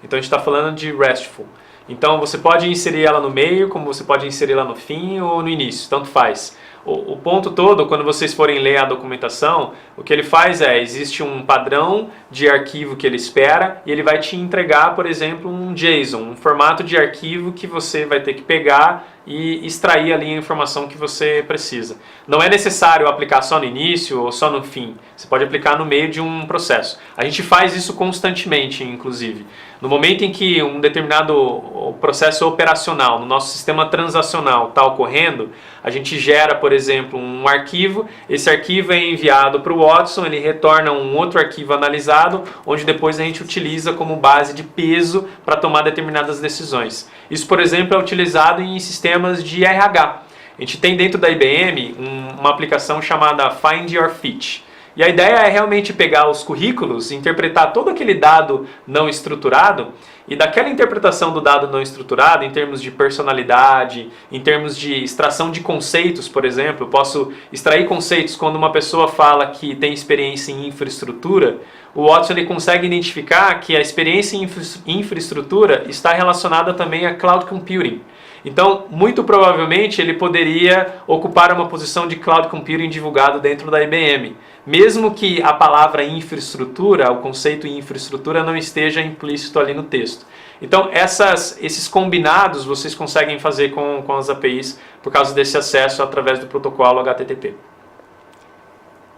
Então a gente está falando de RESTful. Então você pode inserir ela no meio, como você pode inserir ela no fim ou no início, tanto faz. O ponto todo, quando vocês forem ler a documentação, o que ele faz existe um padrão de arquivo que ele espera e ele vai te entregar, por exemplo, um JSON, um formato de arquivo que você vai ter que pegar e extrair ali a informação que você precisa. Não é necessário aplicar só no início ou só no fim, você pode aplicar no meio de um processo. A gente faz isso constantemente, inclusive. No momento em que um determinado processo operacional no nosso sistema transacional está ocorrendo, a gente gera, por exemplo, um arquivo, esse arquivo é enviado para o Watson, ele retorna um outro arquivo analisado, onde depois a gente utiliza como base de peso para tomar determinadas decisões. Isso, por exemplo, é utilizado em sistemas de RH. A gente tem dentro da IBM uma aplicação chamada Find Your Fit. E a ideia é realmente pegar os currículos, interpretar todo aquele dado não estruturado e daquela interpretação do dado não estruturado, em termos de personalidade, em termos de extração de conceitos, por exemplo, eu posso extrair conceitos quando uma pessoa fala que tem experiência em infraestrutura, o Watson ele consegue identificar que a experiência em infraestrutura está relacionada também a cloud computing. Então, muito provavelmente, ele poderia ocupar uma posição de cloud computing divulgado dentro da IBM. Mesmo que a palavra infraestrutura, o conceito infraestrutura, não esteja implícito ali no texto. Então, esses combinados vocês conseguem fazer com as APIs por causa desse acesso através do protocolo HTTP.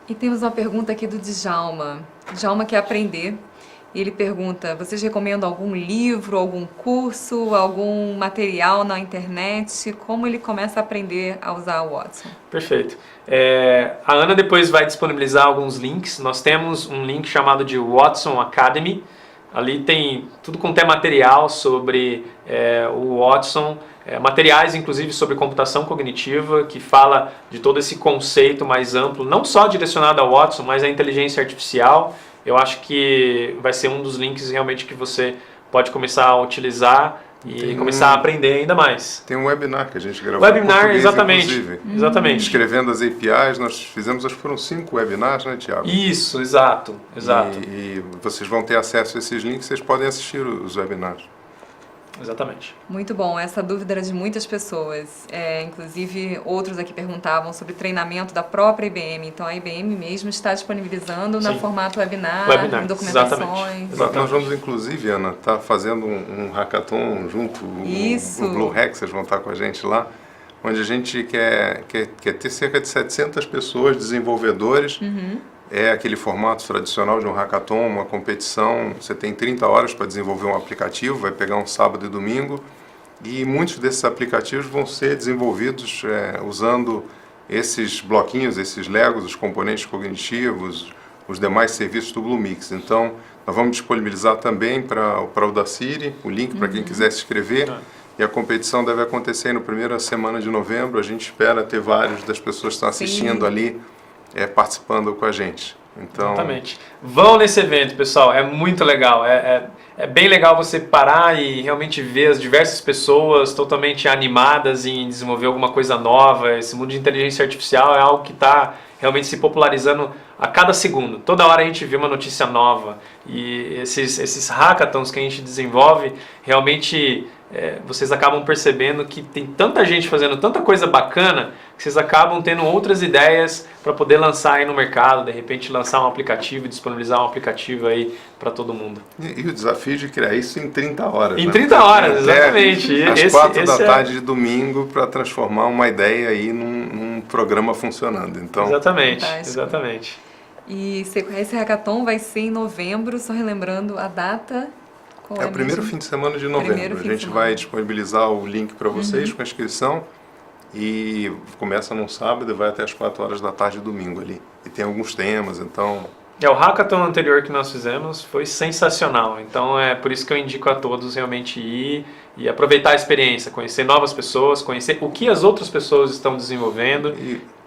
E temos uma pergunta aqui do Djalma. Djalma quer aprender. E ele pergunta, vocês recomendam algum livro, algum curso, algum material na internet? Como ele começa a aprender a usar o Watson? Perfeito. A Ana depois vai disponibilizar alguns links. Nós temos um link chamado de Watson Academy. Ali tem tudo quanto é material sobre o Watson, materiais inclusive sobre computação cognitiva, que fala de todo esse conceito mais amplo, não só direcionado ao Watson, mas à inteligência artificial. Eu acho que vai ser um dos links realmente que você pode começar a utilizar e começar a aprender ainda mais. Tem um webinar que a gente gravou Webinar, exatamente. inclusive. Exatamente. Escrevendo as APIs, nós fizemos, acho que foram 5 webinars, né, Thiago? Isso, exato. E vocês vão ter acesso a esses links, vocês podem assistir os webinars. Exatamente. Muito bom, essa dúvida era de muitas pessoas. Inclusive, outros aqui perguntavam sobre treinamento da própria IBM. Então, a IBM mesmo está disponibilizando no formato webinar, em documentações. Exatamente. Nós vamos, inclusive, Ana, estar fazendo um hackathon junto. Isso. O Blue Hack, vocês vão estar com a gente lá, onde a gente quer ter cerca de 700 pessoas, desenvolvedores. É aquele formato tradicional de um hackathon, uma competição. Você tem 30 horas para desenvolver um aplicativo, vai pegar um sábado e domingo. E muitos desses aplicativos vão ser desenvolvidos usando esses bloquinhos, esses Legos, os componentes cognitivos, os demais serviços do Bluemix. Então, nós vamos disponibilizar também para o Audacity, o link para quem quiser se inscrever. E a competição deve acontecer na primeira semana de novembro. A gente espera ter vários das pessoas que estão assistindo ali participando com a gente. Então... Exatamente. Vão nesse evento, pessoal. É muito legal. É bem legal você parar e realmente ver as diversas pessoas totalmente animadas em desenvolver alguma coisa nova. Esse mundo de inteligência artificial é algo que está realmente se popularizando a cada segundo. Toda hora a gente vê uma notícia nova. E esses hackathons que a gente desenvolve, realmente vocês acabam percebendo que tem tanta gente fazendo tanta coisa bacana que vocês acabam tendo outras ideias para poder lançar aí no mercado, de repente lançar um aplicativo, disponibilizar um aplicativo aí para todo mundo. E o desafio de criar isso em 30 horas. Em 30 horas, exatamente. Às 4 da tarde de domingo para transformar uma ideia aí num programa funcionando. Então... Exatamente, fantástico. exatamente. E esse hackathon vai ser em novembro, só relembrando a data. É o primeiro fim de semana de novembro. A gente vai disponibilizar o link para vocês com a inscrição e começa num sábado e vai até as 4 horas da tarde de domingo ali. E tem alguns temas, então... O hackathon anterior que nós fizemos foi sensacional, então é por isso que eu indico a todos realmente ir e aproveitar a experiência, conhecer novas pessoas, conhecer o que as outras pessoas estão desenvolvendo.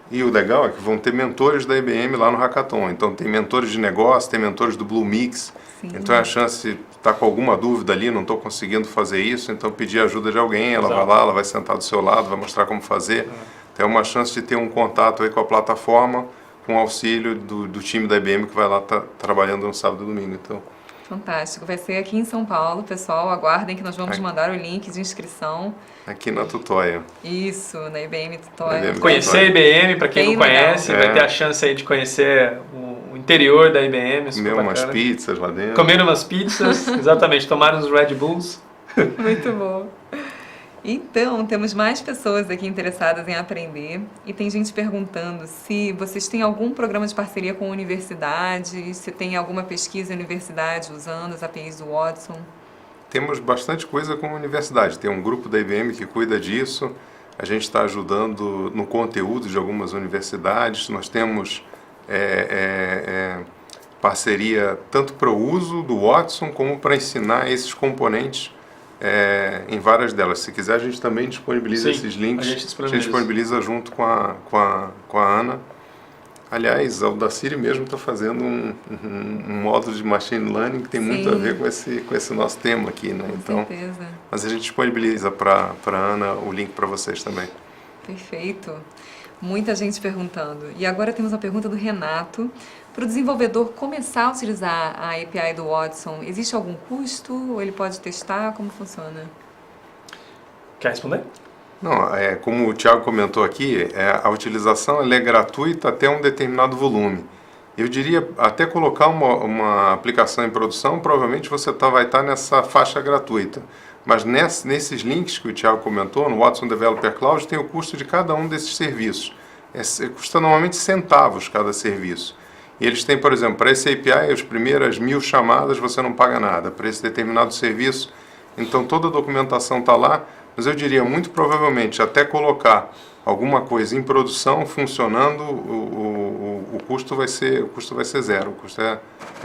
E o legal é que vão ter mentores da IBM lá no hackathon, então tem mentores de negócio, tem mentores do Bluemix, então é a chance de estar com alguma dúvida ali, não estou conseguindo fazer isso, então pedir ajuda de alguém, ela vai lá, ela vai sentar do seu lado, vai mostrar como fazer, tem uma chance de ter um contato aí com a plataforma, com auxílio do time da IBM que vai lá trabalhando no sábado e domingo. Então. Fantástico. Vai ser aqui em São Paulo, pessoal. Aguardem que nós vamos mandar o link de inscrição. Aqui na Tutóia. Isso, na IBM Tutóia. Conhecer a IBM, para quem não conhece, vai ter a chance aí de conhecer o interior da IBM. Comer umas pizzas lá dentro. Comer umas pizzas, exatamente. Tomar uns Red Bulls. Muito bom. Então, temos mais pessoas aqui interessadas em aprender e tem gente perguntando se vocês têm algum programa de parceria com universidades, se tem alguma pesquisa em universidade usando as APIs do Watson. Temos bastante coisa com a universidade. Tem um grupo da IBM que cuida disso. A gente está ajudando no conteúdo de algumas universidades. Nós temos parceria tanto para o uso do Watson como para ensinar esses componentes em várias delas. Se quiser, a gente também disponibiliza esses links. A gente disponibiliza junto com a Ana. Aliás, a Audacity mesmo está fazendo um módulo de Machine Learning que tem muito a ver com esse nosso tema aqui, né? Com certeza. Mas a gente disponibiliza para a Ana o link para vocês também. Perfeito. Muita gente perguntando. E agora temos uma pergunta do Renato. Para o desenvolvedor começar a utilizar a API do Watson, existe algum custo ou ele pode testar? Como funciona? Quer responder? Não, como o Thiago comentou aqui, a utilização ela é gratuita até um determinado volume. Eu diria, até colocar uma aplicação em produção, provavelmente você vai estar nessa faixa gratuita. Mas nesses links que o Thiago comentou, no Watson Developer Cloud, tem o custo de cada um desses serviços. Custa normalmente centavos cada serviço. E eles têm, por exemplo, para esse API, as primeiras 1000 chamadas você não paga nada. Para esse determinado serviço, então toda a documentação está lá. Mas eu diria, muito provavelmente, até colocar alguma coisa em produção, funcionando, o custo vai ser zero. O custo é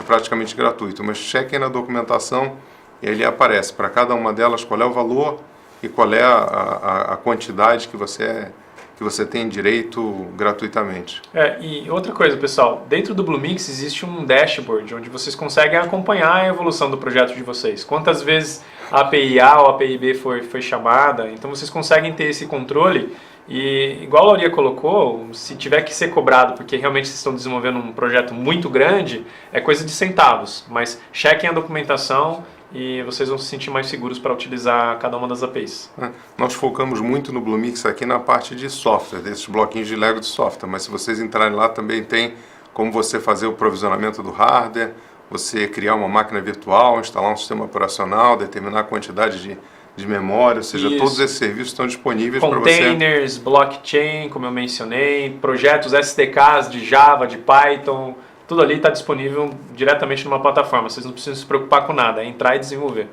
praticamente gratuito. Mas chequem na documentação e ele aparece para cada uma delas qual é o valor e qual é a quantidade que você tem direito gratuitamente. E outra coisa, pessoal, dentro do Bluemix existe um dashboard onde vocês conseguem acompanhar a evolução do projeto de vocês. Quantas vezes a API A ou a API B foi chamada, então vocês conseguem ter esse controle e, igual a Lauria colocou, se tiver que ser cobrado porque realmente vocês estão desenvolvendo um projeto muito grande, é coisa de centavos, mas chequem a documentação e vocês vão se sentir mais seguros para utilizar cada uma das APIs. Nós focamos muito no Bluemix aqui na parte de software, desses bloquinhos de Lego de software, mas se vocês entrarem lá também tem como você fazer o provisionamento do hardware, você criar uma máquina virtual, instalar um sistema operacional, determinar a quantidade de memória, ou seja, todos esses serviços estão disponíveis para você. Containers, blockchain, como eu mencionei, projetos SDKs de Java, de Python, tudo ali está disponível diretamente numa plataforma. Vocês não precisam se preocupar com nada, é entrar e desenvolver.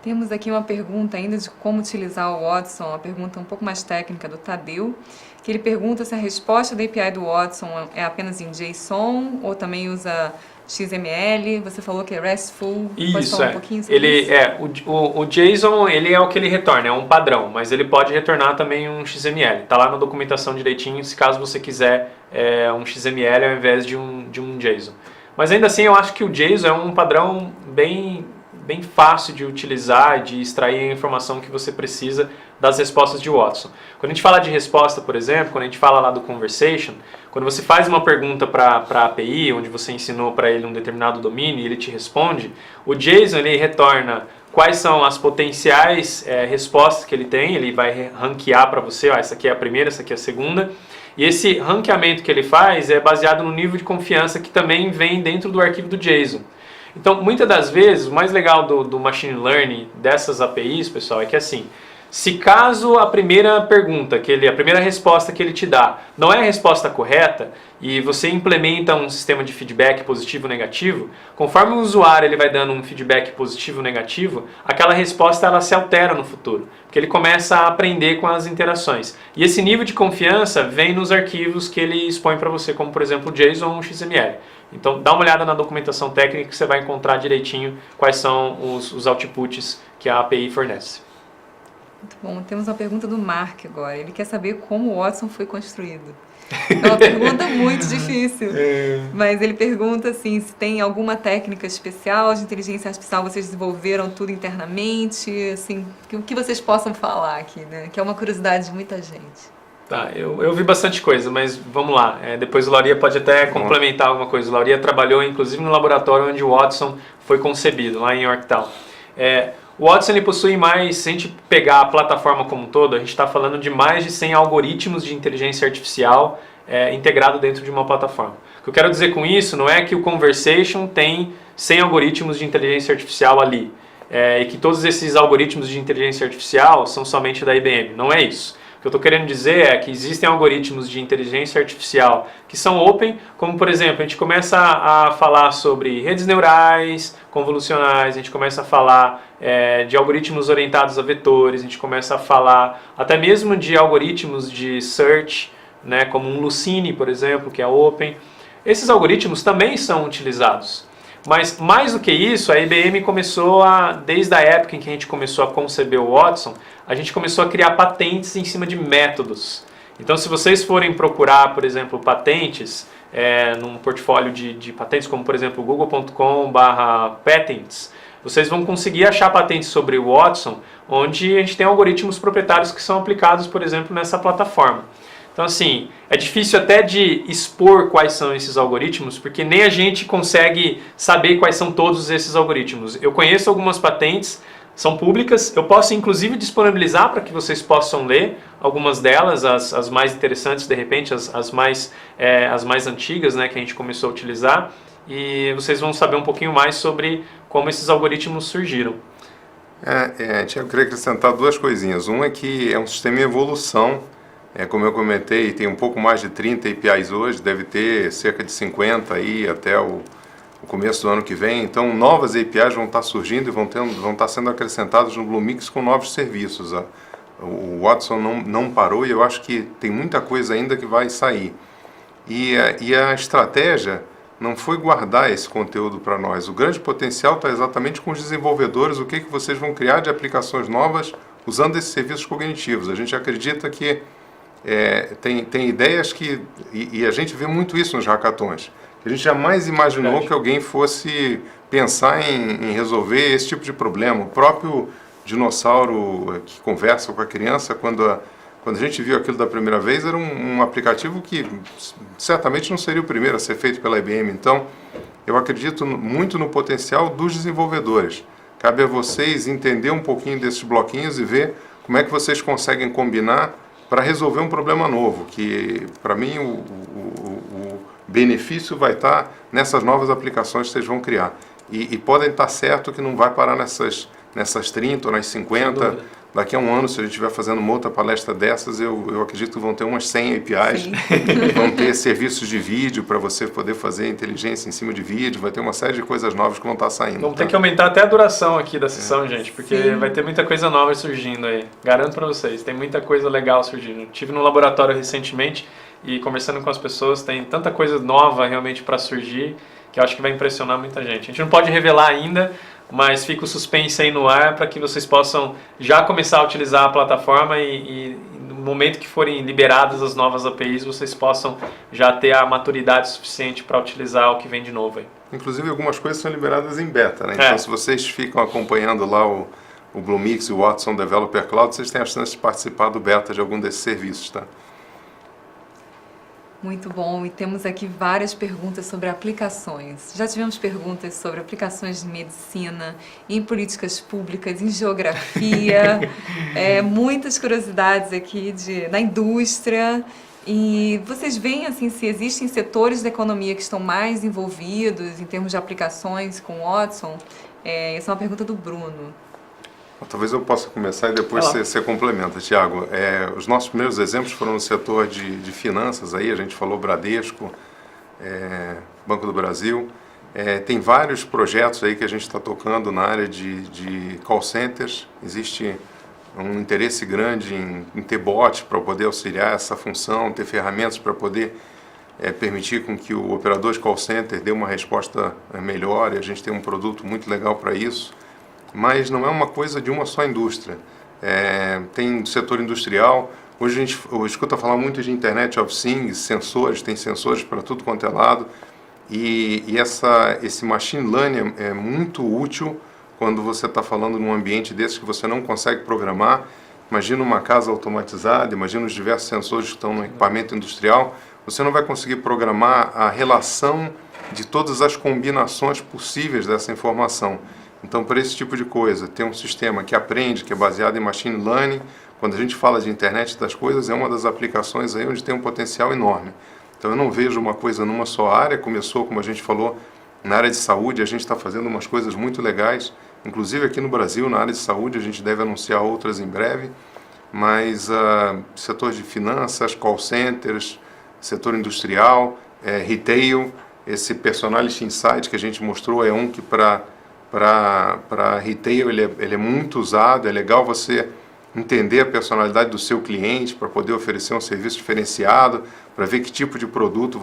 Temos aqui uma pergunta ainda de como utilizar o Watson, uma pergunta um pouco mais técnica do Tadeu, que ele pergunta se a resposta da API do Watson é apenas em JSON ou também usa XML. Você falou que é RESTful. Pode falar um pouquinho sobre isso? O JSON ele é o que ele retorna, é um padrão, mas ele pode retornar também um XML. Está lá na documentação direitinho, se caso você quiser um XML ao invés de um JSON. Mas ainda assim eu acho que o JSON é um padrão bem fácil de utilizar, de extrair a informação que você precisa das respostas de Watson. Quando a gente fala de resposta, por exemplo, quando a gente fala lá do Conversation, quando você faz uma pergunta para a API, onde você ensinou para ele um determinado domínio e ele te responde, o JSON ele retorna quais são as potenciais respostas que ele tem, ele vai ranquear para você, essa aqui é a primeira, essa aqui é a segunda, e esse ranqueamento que ele faz é baseado no nível de confiança que também vem dentro do arquivo do JSON. Então, muitas das vezes, o mais legal do Machine Learning dessas APIs, pessoal, é que assim, se caso a primeira pergunta, a primeira resposta que ele te dá não é a resposta correta e você implementa um sistema de feedback positivo ou negativo, conforme o usuário ele vai dando um feedback positivo ou negativo, aquela resposta ela se altera no futuro, porque ele começa a aprender com as interações. E esse nível de confiança vem nos arquivos que ele expõe para você, como por exemplo o JSON ou o XML. Então dá uma olhada na documentação técnica que você vai encontrar direitinho quais são os outputs que a API fornece. Muito bom. Temos uma pergunta do Mark agora. Ele quer saber como o Watson foi construído. É uma pergunta muito difícil. Mas ele pergunta assim, se tem alguma técnica especial de inteligência artificial, vocês desenvolveram tudo internamente, assim, o que vocês possam falar aqui, né? Que é uma curiosidade de muita gente. Tá, eu vi bastante coisa, mas vamos lá. Depois o Lauria pode até complementar alguma coisa. O Lauria trabalhou inclusive no laboratório onde o Watson foi concebido, lá em Yorktown. O Watson ele possui mais, se a gente pegar a plataforma como um todo, a gente está falando de mais de 100 algoritmos de inteligência artificial integrado dentro de uma plataforma. O que eu quero dizer com isso não é que o Conversation tem 100 algoritmos de inteligência artificial ali, e que todos esses algoritmos de inteligência artificial são somente da IBM. Não é isso. O que eu estou querendo dizer é que existem algoritmos de inteligência artificial que são open, como por exemplo, a gente começa a falar sobre redes neurais, convolucionais, a gente começa a falar de algoritmos orientados a vetores, a gente começa a falar até mesmo de algoritmos de search, né, como um Lucene, por exemplo, que é open. Esses algoritmos também são utilizados. Mas mais do que isso, a IBM começou desde a época em que a gente começou a conceber o Watson, a gente começou a criar patentes em cima de métodos. Então, se vocês forem procurar, por exemplo, patentes, num portfólio de patentes, como por exemplo google.com/patents, vocês vão conseguir achar patentes sobre o Watson, onde a gente tem algoritmos proprietários que são aplicados, por exemplo, nessa plataforma. Então, assim, é difícil até de expor quais são esses algoritmos, porque nem a gente consegue saber quais são todos esses algoritmos. Eu conheço algumas patentes, são públicas, eu posso inclusive disponibilizar para que vocês possam ler algumas delas, as mais interessantes, de repente, as mais antigas, né, que a gente começou a utilizar, e vocês vão saber um pouquinho mais sobre como esses algoritmos surgiram. Tiago, eu queria acrescentar duas coisinhas. Um é que é um sistema em evolução, como eu comentei, tem um pouco mais de 30 APIs hoje, deve ter cerca de 50 aí até o começo do ano que vem. Então, novas APIs vão estar surgindo e vão estar sendo acrescentadas no Bluemix com novos serviços. O Watson não parou e eu acho que tem muita coisa ainda que vai sair. E a estratégia não foi guardar esse conteúdo para nós. O grande potencial está exatamente com os desenvolvedores, o que vocês vão criar de aplicações novas usando esses serviços cognitivos. A gente acredita que tem ideias que... E a gente vê muito isso nos hackathons. A gente jamais imaginou que alguém fosse pensar em resolver esse tipo de problema. O próprio dinossauro que conversa com a criança, quando a gente viu aquilo da primeira vez, era um aplicativo que certamente não seria o primeiro a ser feito pela IBM. Então, eu acredito muito no potencial dos desenvolvedores. Cabe a vocês entender um pouquinho desses bloquinhos e ver como é que vocês conseguem combinar para resolver um problema novo, que para mim o benefício vai estar nessas novas aplicações que vocês vão criar. E podem estar certo que não vai parar nessas 30 ou nas 50. Daqui a um ano, se a gente estiver fazendo uma outra palestra dessas, eu acredito que vão ter umas 100 APIs, vão ter serviços de vídeo para você poder fazer inteligência em cima de vídeo, vai ter uma série de coisas novas que vão estar saindo. Vamos ter que aumentar até a duração aqui da sessão, gente, porque vai ter muita coisa nova surgindo aí. Garanto para vocês, tem muita coisa legal surgindo. Estive no laboratório recentemente e conversando com as pessoas, tem tanta coisa nova realmente para surgir que eu acho que vai impressionar muita gente. A gente não pode revelar ainda, mas fica o suspense aí no ar para que vocês possam já começar a utilizar a plataforma e no momento que forem liberadas as novas APIs, vocês possam já ter a maturidade suficiente para utilizar o que vem de novo aí. Inclusive algumas coisas são liberadas em beta, né? Então se vocês ficam acompanhando lá o Bluemix e o Watson Developer Cloud, vocês têm a chance de participar do beta de algum desses serviços, tá? Muito bom, e temos aqui várias perguntas sobre aplicações. Já tivemos perguntas sobre aplicações de medicina, em políticas públicas, em geografia, muitas curiosidades aqui da indústria. E vocês veem assim, se existem setores da economia que estão mais envolvidos em termos de aplicações com o Watson? Essa é uma pergunta do Bruno. Talvez eu possa começar e depois você complementa, Tiago. Os nossos primeiros exemplos foram no setor de finanças, aí a gente falou Bradesco, Banco do Brasil. Tem vários projetos aí que a gente está tocando na área de call centers. Existe um interesse grande em ter bots para poder auxiliar essa função, ter ferramentas para poder permitir com que o operador de call center dê uma resposta melhor, e a gente tem um produto muito legal para isso. Mas não é uma coisa de uma só indústria. Tem o setor industrial. Hoje a gente escuta falar muito de Internet of Things, sensores, tem sensores para tudo quanto é lado. E esse machine learning é muito útil quando você está falando num ambiente desse que você não consegue programar. Imagina uma casa automatizada, imagina os diversos sensores que estão no equipamento industrial. Você não vai conseguir programar a relação de todas as combinações possíveis dessa informação. Então, para esse tipo de coisa, ter um sistema que aprende, que é baseado em machine learning, quando a gente fala de internet das coisas, é uma das aplicações aí onde tem um potencial enorme. Então, eu não vejo uma coisa numa só área. Começou, como a gente falou, na área de saúde, a gente está fazendo umas coisas muito legais, inclusive aqui no Brasil, na área de saúde, a gente deve anunciar outras em breve, mas setor de finanças, call centers, setor industrial, retail, esse Personality Insight que a gente mostrou é um que para retail ele é muito usado. É legal você entender a personalidade do seu cliente para poder oferecer um serviço diferenciado, para ver que tipo de produto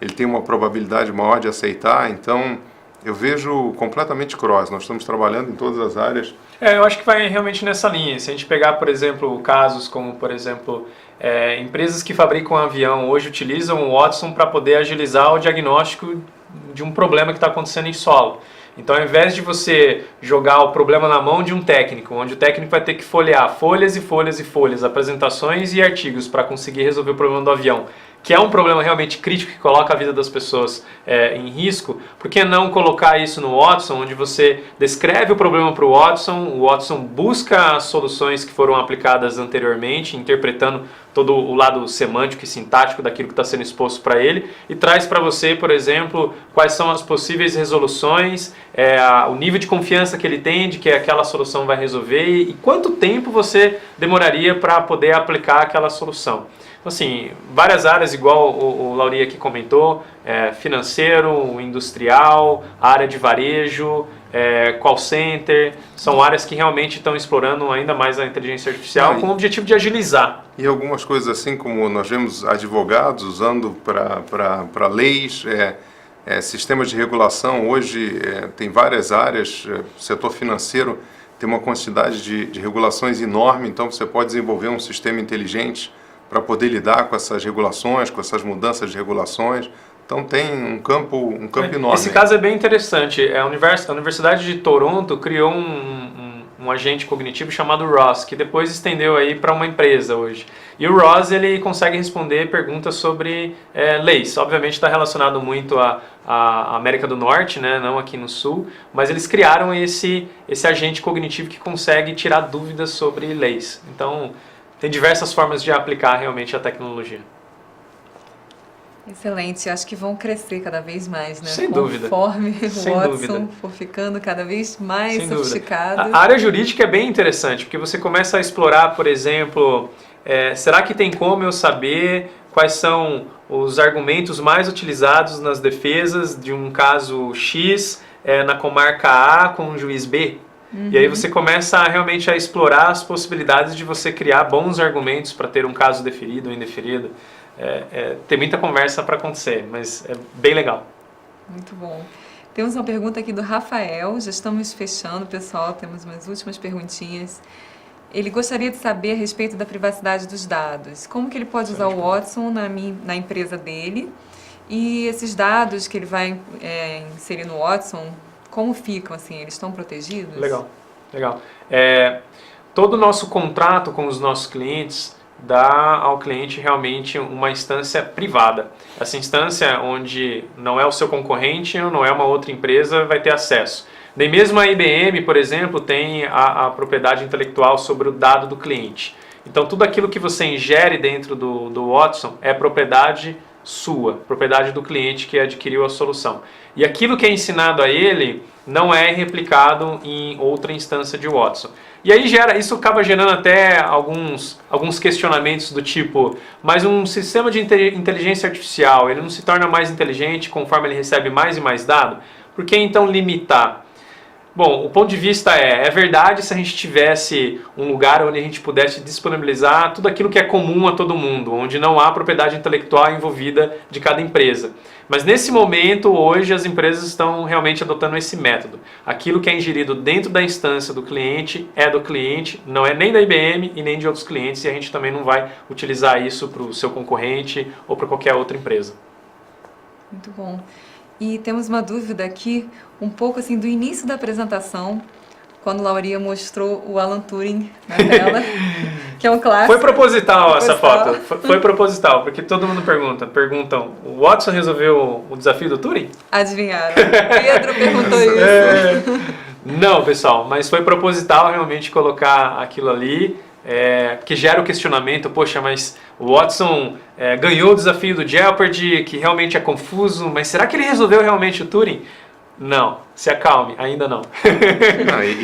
ele tem uma probabilidade maior de aceitar. Então, Eu vejo completamente cross, nós estamos trabalhando em todas as áreas. Eu acho que vai realmente nessa linha. Se a gente pegar, por exemplo, casos como, por exemplo, empresas que fabricam avião hoje utilizam o Watson para poder agilizar o diagnóstico de um problema que está acontecendo em solo. Então, ao invés de você jogar o problema na mão de um técnico, onde o técnico vai ter que folhear folhas e folhas e folhas, apresentações e artigos para conseguir resolver o problema do avião, que é um problema realmente crítico que coloca a vida das pessoas em risco, por que não colocar isso no Watson, onde você descreve o problema para o Watson busca as soluções que foram aplicadas anteriormente, interpretando todo o lado semântico e sintático daquilo que está sendo exposto para ele, e traz para você, por exemplo, quais são as possíveis resoluções, o nível de confiança que ele tem de que aquela solução vai resolver e quanto tempo você demoraria para poder aplicar aquela solução. Então, assim, várias áreas, igual o Lauri aqui comentou, financeiro, industrial, área de varejo, call center, são áreas que realmente estão explorando ainda mais a inteligência artificial com o objetivo de agilizar. E algumas coisas assim como nós vemos advogados usando para leis, sistemas de regulação. Hoje tem várias áreas, o setor financeiro tem uma quantidade de regulações enorme, então você pode desenvolver um sistema inteligente para poder lidar com essas regulações, com essas mudanças de regulações. Então tem um campo enorme. Esse caso é bem interessante. A Universidade de Toronto criou um agente cognitivo chamado ROS, que depois estendeu aí para uma empresa hoje. E o ROS ele consegue responder perguntas sobre leis. Obviamente está relacionado muito à América do Norte, né? Não aqui no Sul, mas eles criaram esse agente cognitivo que consegue tirar dúvidas sobre leis. Então tem diversas formas de aplicar realmente a tecnologia. Excelente, acho que vão crescer cada vez mais, né? Sem dúvida. Conforme Sem o Watson dúvida. for ficando cada vez mais Sem sofisticado. dúvida. A área jurídica é bem interessante, porque você começa a explorar, por exemplo, será que tem como eu saber quais são os argumentos mais utilizados nas defesas de um caso X na comarca A com o juiz B? E aí você começa realmente a explorar as possibilidades de você criar bons argumentos para ter um caso deferido ou indeferido. Tem muita conversa para acontecer, mas é bem legal. Muito bom. Temos uma pergunta aqui do Rafael, já estamos fechando, pessoal, temos umas últimas perguntinhas. Ele gostaria de saber a respeito da privacidade dos dados. Como que ele pode usar o Watson na empresa dele? E esses dados que ele vai inserir no Watson, como ficam, assim, eles estão protegidos? Legal. Todo o nosso contrato com os nossos clientes dá ao cliente realmente uma instância privada. Essa instância onde não é o seu concorrente ou não é uma outra empresa vai ter acesso. Nem mesmo a IBM, por exemplo, tem a propriedade intelectual sobre o dado do cliente. Então tudo aquilo que você ingere dentro do Watson é propriedade sua, propriedade do cliente que adquiriu a solução. E aquilo que é ensinado a ele não é replicado em outra instância de Watson. E aí isso acaba gerando até alguns questionamentos do tipo, mas um sistema de inteligência artificial, ele não se torna mais inteligente conforme ele recebe mais e mais dado? Por que então limitar? Bom, o ponto de vista é verdade se a gente tivesse um lugar onde a gente pudesse disponibilizar tudo aquilo que é comum a todo mundo, onde não há propriedade intelectual envolvida de cada empresa. Mas nesse momento, hoje, as empresas estão realmente adotando esse método. Aquilo que é ingerido dentro da instância do cliente é do cliente, não é nem da IBM e nem de outros clientes, e a gente também não vai utilizar isso para o seu concorrente ou para qualquer outra empresa. Muito bom. E temos uma dúvida aqui, um pouco assim do início da apresentação, quando Lauria mostrou o Alan Turing na tela, que é um clássico. Foi proposital essa foto, foi proposital, porque todo mundo perguntam, o Watson resolveu o desafio do Turing? Adivinharam, Pedro perguntou isso. Não, pessoal, mas foi proposital realmente colocar aquilo ali, que gera o questionamento, poxa, mas o Watson ganhou o desafio do Jeopardy, que realmente é confuso, mas será que ele resolveu realmente o Turing? Não, se acalme, ainda não.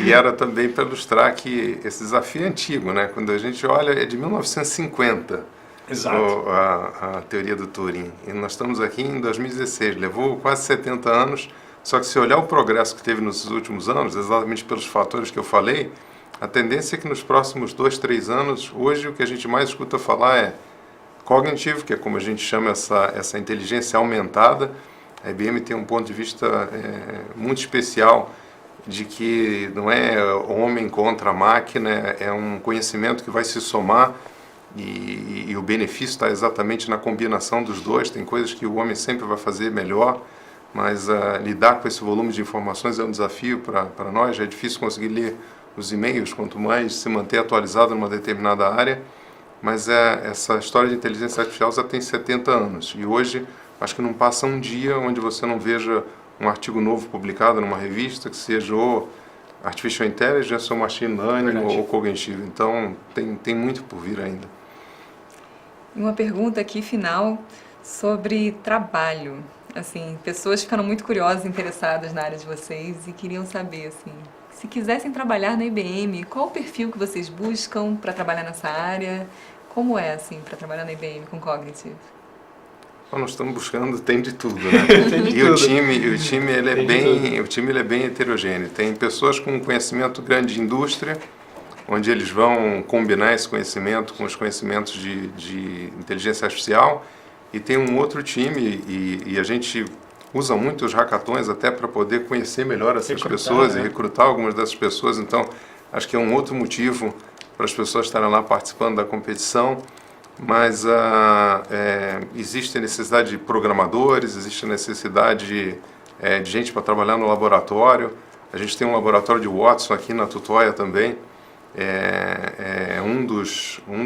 E era também para ilustrar que esse desafio é antigo, né? Quando a gente olha, é de 1950. Exato. A teoria do Turing. E nós estamos aqui em 2016, levou quase 70 anos, só que se olhar o progresso que teve nos últimos anos, exatamente pelos fatores que eu falei, a tendência é que nos próximos 2, 3 anos, hoje o que a gente mais escuta falar é cognitive, que é como a gente chama essa inteligência aumentada. A IBM tem um ponto de vista muito especial de que não é homem contra a máquina, é um conhecimento que vai se somar e o benefício está exatamente na combinação dos dois. Tem coisas que o homem sempre vai fazer melhor, mas lidar com esse volume de informações é um desafio para nós. É difícil conseguir ler os e-mails, quanto mais se manter atualizado numa determinada área. Mas essa história de inteligência artificial já tem 70 anos e hoje acho que não passa um dia onde você não veja um artigo novo publicado numa revista que seja ou Artificial Intelligence ou Machine Learning ou Cognitive. Então tem muito por vir ainda. Uma pergunta aqui final sobre trabalho. Assim, pessoas ficaram muito curiosas, interessadas na área de vocês e queriam saber, assim, se quisessem trabalhar na IBM, qual o perfil que vocês buscam para trabalhar nessa área? Como é, assim, para trabalhar na IBM com Cognitive? Bom, nós estamos buscando, tem de tudo, né? O time ele é bem heterogêneo. Tem pessoas com conhecimento grande de indústria, onde eles vão combinar esse conhecimento com os conhecimentos de inteligência artificial, e tem um outro time, e a gente usa muito os hackathons até para poder conhecer melhor essas pessoas, né? E recrutar algumas dessas pessoas. Então, acho que é um outro motivo para as pessoas estarem lá participando da competição. Mas existe a necessidade de programadores, existe a necessidade de gente para trabalhar no laboratório. A gente tem um laboratório de Watson aqui na Tutóia também. Um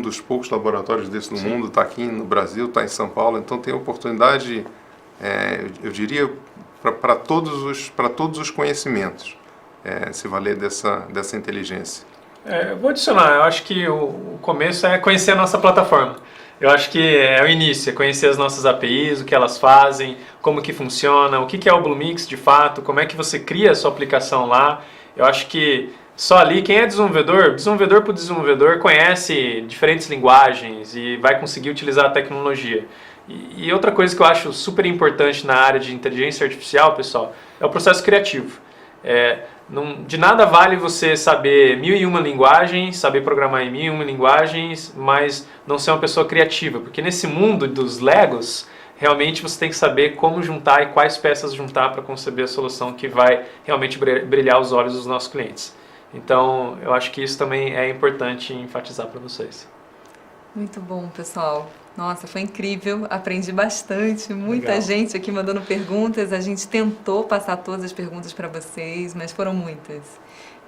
dos poucos laboratórios desse no mundo, está aqui no Brasil, está em São Paulo. Então tem oportunidade, eu diria, para todos os conhecimentos, se valer dessa inteligência. Eu vou adicionar, eu acho que o começo é conhecer a nossa plataforma. Eu acho que é o início, é conhecer as nossas APIs, o que elas fazem, como que funciona, o que é o Bluemix de fato, como é que você cria a sua aplicação lá. Eu acho que só ali, quem é desenvolvedor por desenvolvedor, conhece diferentes linguagens e vai conseguir utilizar a tecnologia. E outra coisa que eu acho super importante na área de inteligência artificial, pessoal, é o processo criativo. De nada vale você saber 1001 linguagens, saber programar em 1001 linguagens, mas não ser uma pessoa criativa, porque nesse mundo dos Legos, realmente você tem que saber como juntar e quais peças juntar para conceber a solução que vai realmente brilhar os olhos dos nossos clientes. Então, eu acho que isso também é importante enfatizar para vocês. Muito bom, pessoal. Nossa, foi incrível, aprendi bastante, muita Legal. gente aqui mandando perguntas, a gente tentou passar todas as perguntas para vocês, mas foram muitas.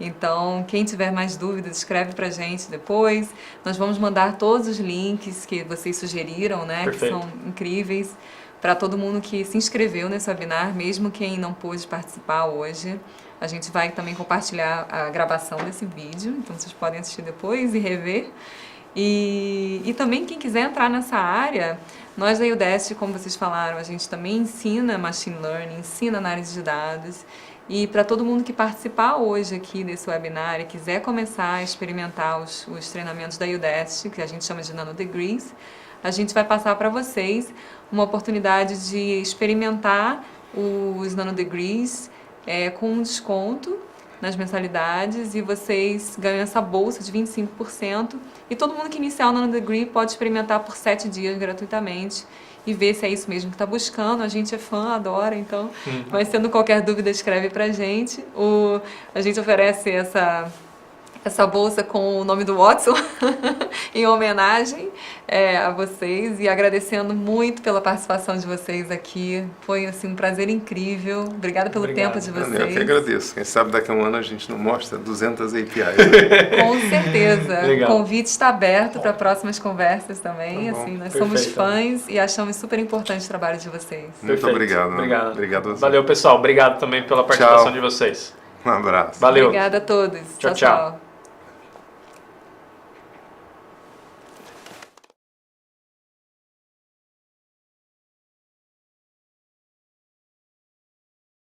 Então, quem tiver mais dúvidas, escreve pra gente depois. Nós vamos mandar todos os links que vocês sugeriram, né, Perfeito. que são incríveis, para todo mundo que se inscreveu nesse webinar, mesmo quem não pôde participar hoje. A gente vai também compartilhar a gravação desse vídeo, então vocês podem assistir depois e rever. E também quem quiser entrar nessa área, nós da Udacity, como vocês falaram, a gente também ensina Machine Learning, ensina análise de dados. E para todo mundo que participar hoje aqui desse webinar e quiser começar a experimentar os treinamentos da Udacity, que a gente chama de Nano Degrees, a gente vai passar para vocês uma oportunidade de experimentar os Nano Degrees com um desconto nas mensalidades, e vocês ganham essa bolsa de 25%, e todo mundo que iniciar o Nano Degree pode experimentar por 7 dias gratuitamente e ver se é isso mesmo que está buscando. A gente é fã, adora, então, mas tendo qualquer dúvida, escreve pra gente. A gente oferece essa bolsa com o nome do Watson em homenagem a vocês, e agradecendo muito pela participação de vocês aqui. Foi assim, um prazer incrível. Obrigada pelo tempo de vocês. Eu que agradeço. Quem sabe daqui a um ano a gente não mostra 200 APIs. Né? Com certeza. Legal. O convite está aberto para próximas conversas também. Tá bom. Assim, nós Perfeito. somos fãs e achamos super importante o trabalho de vocês. Muito Perfeito. obrigado. Obrigado a você. Valeu, pessoal. Obrigado também pela participação Tchau. de vocês. Um abraço. Valeu. Obrigada a todos. Tchau, Tchau, tchau.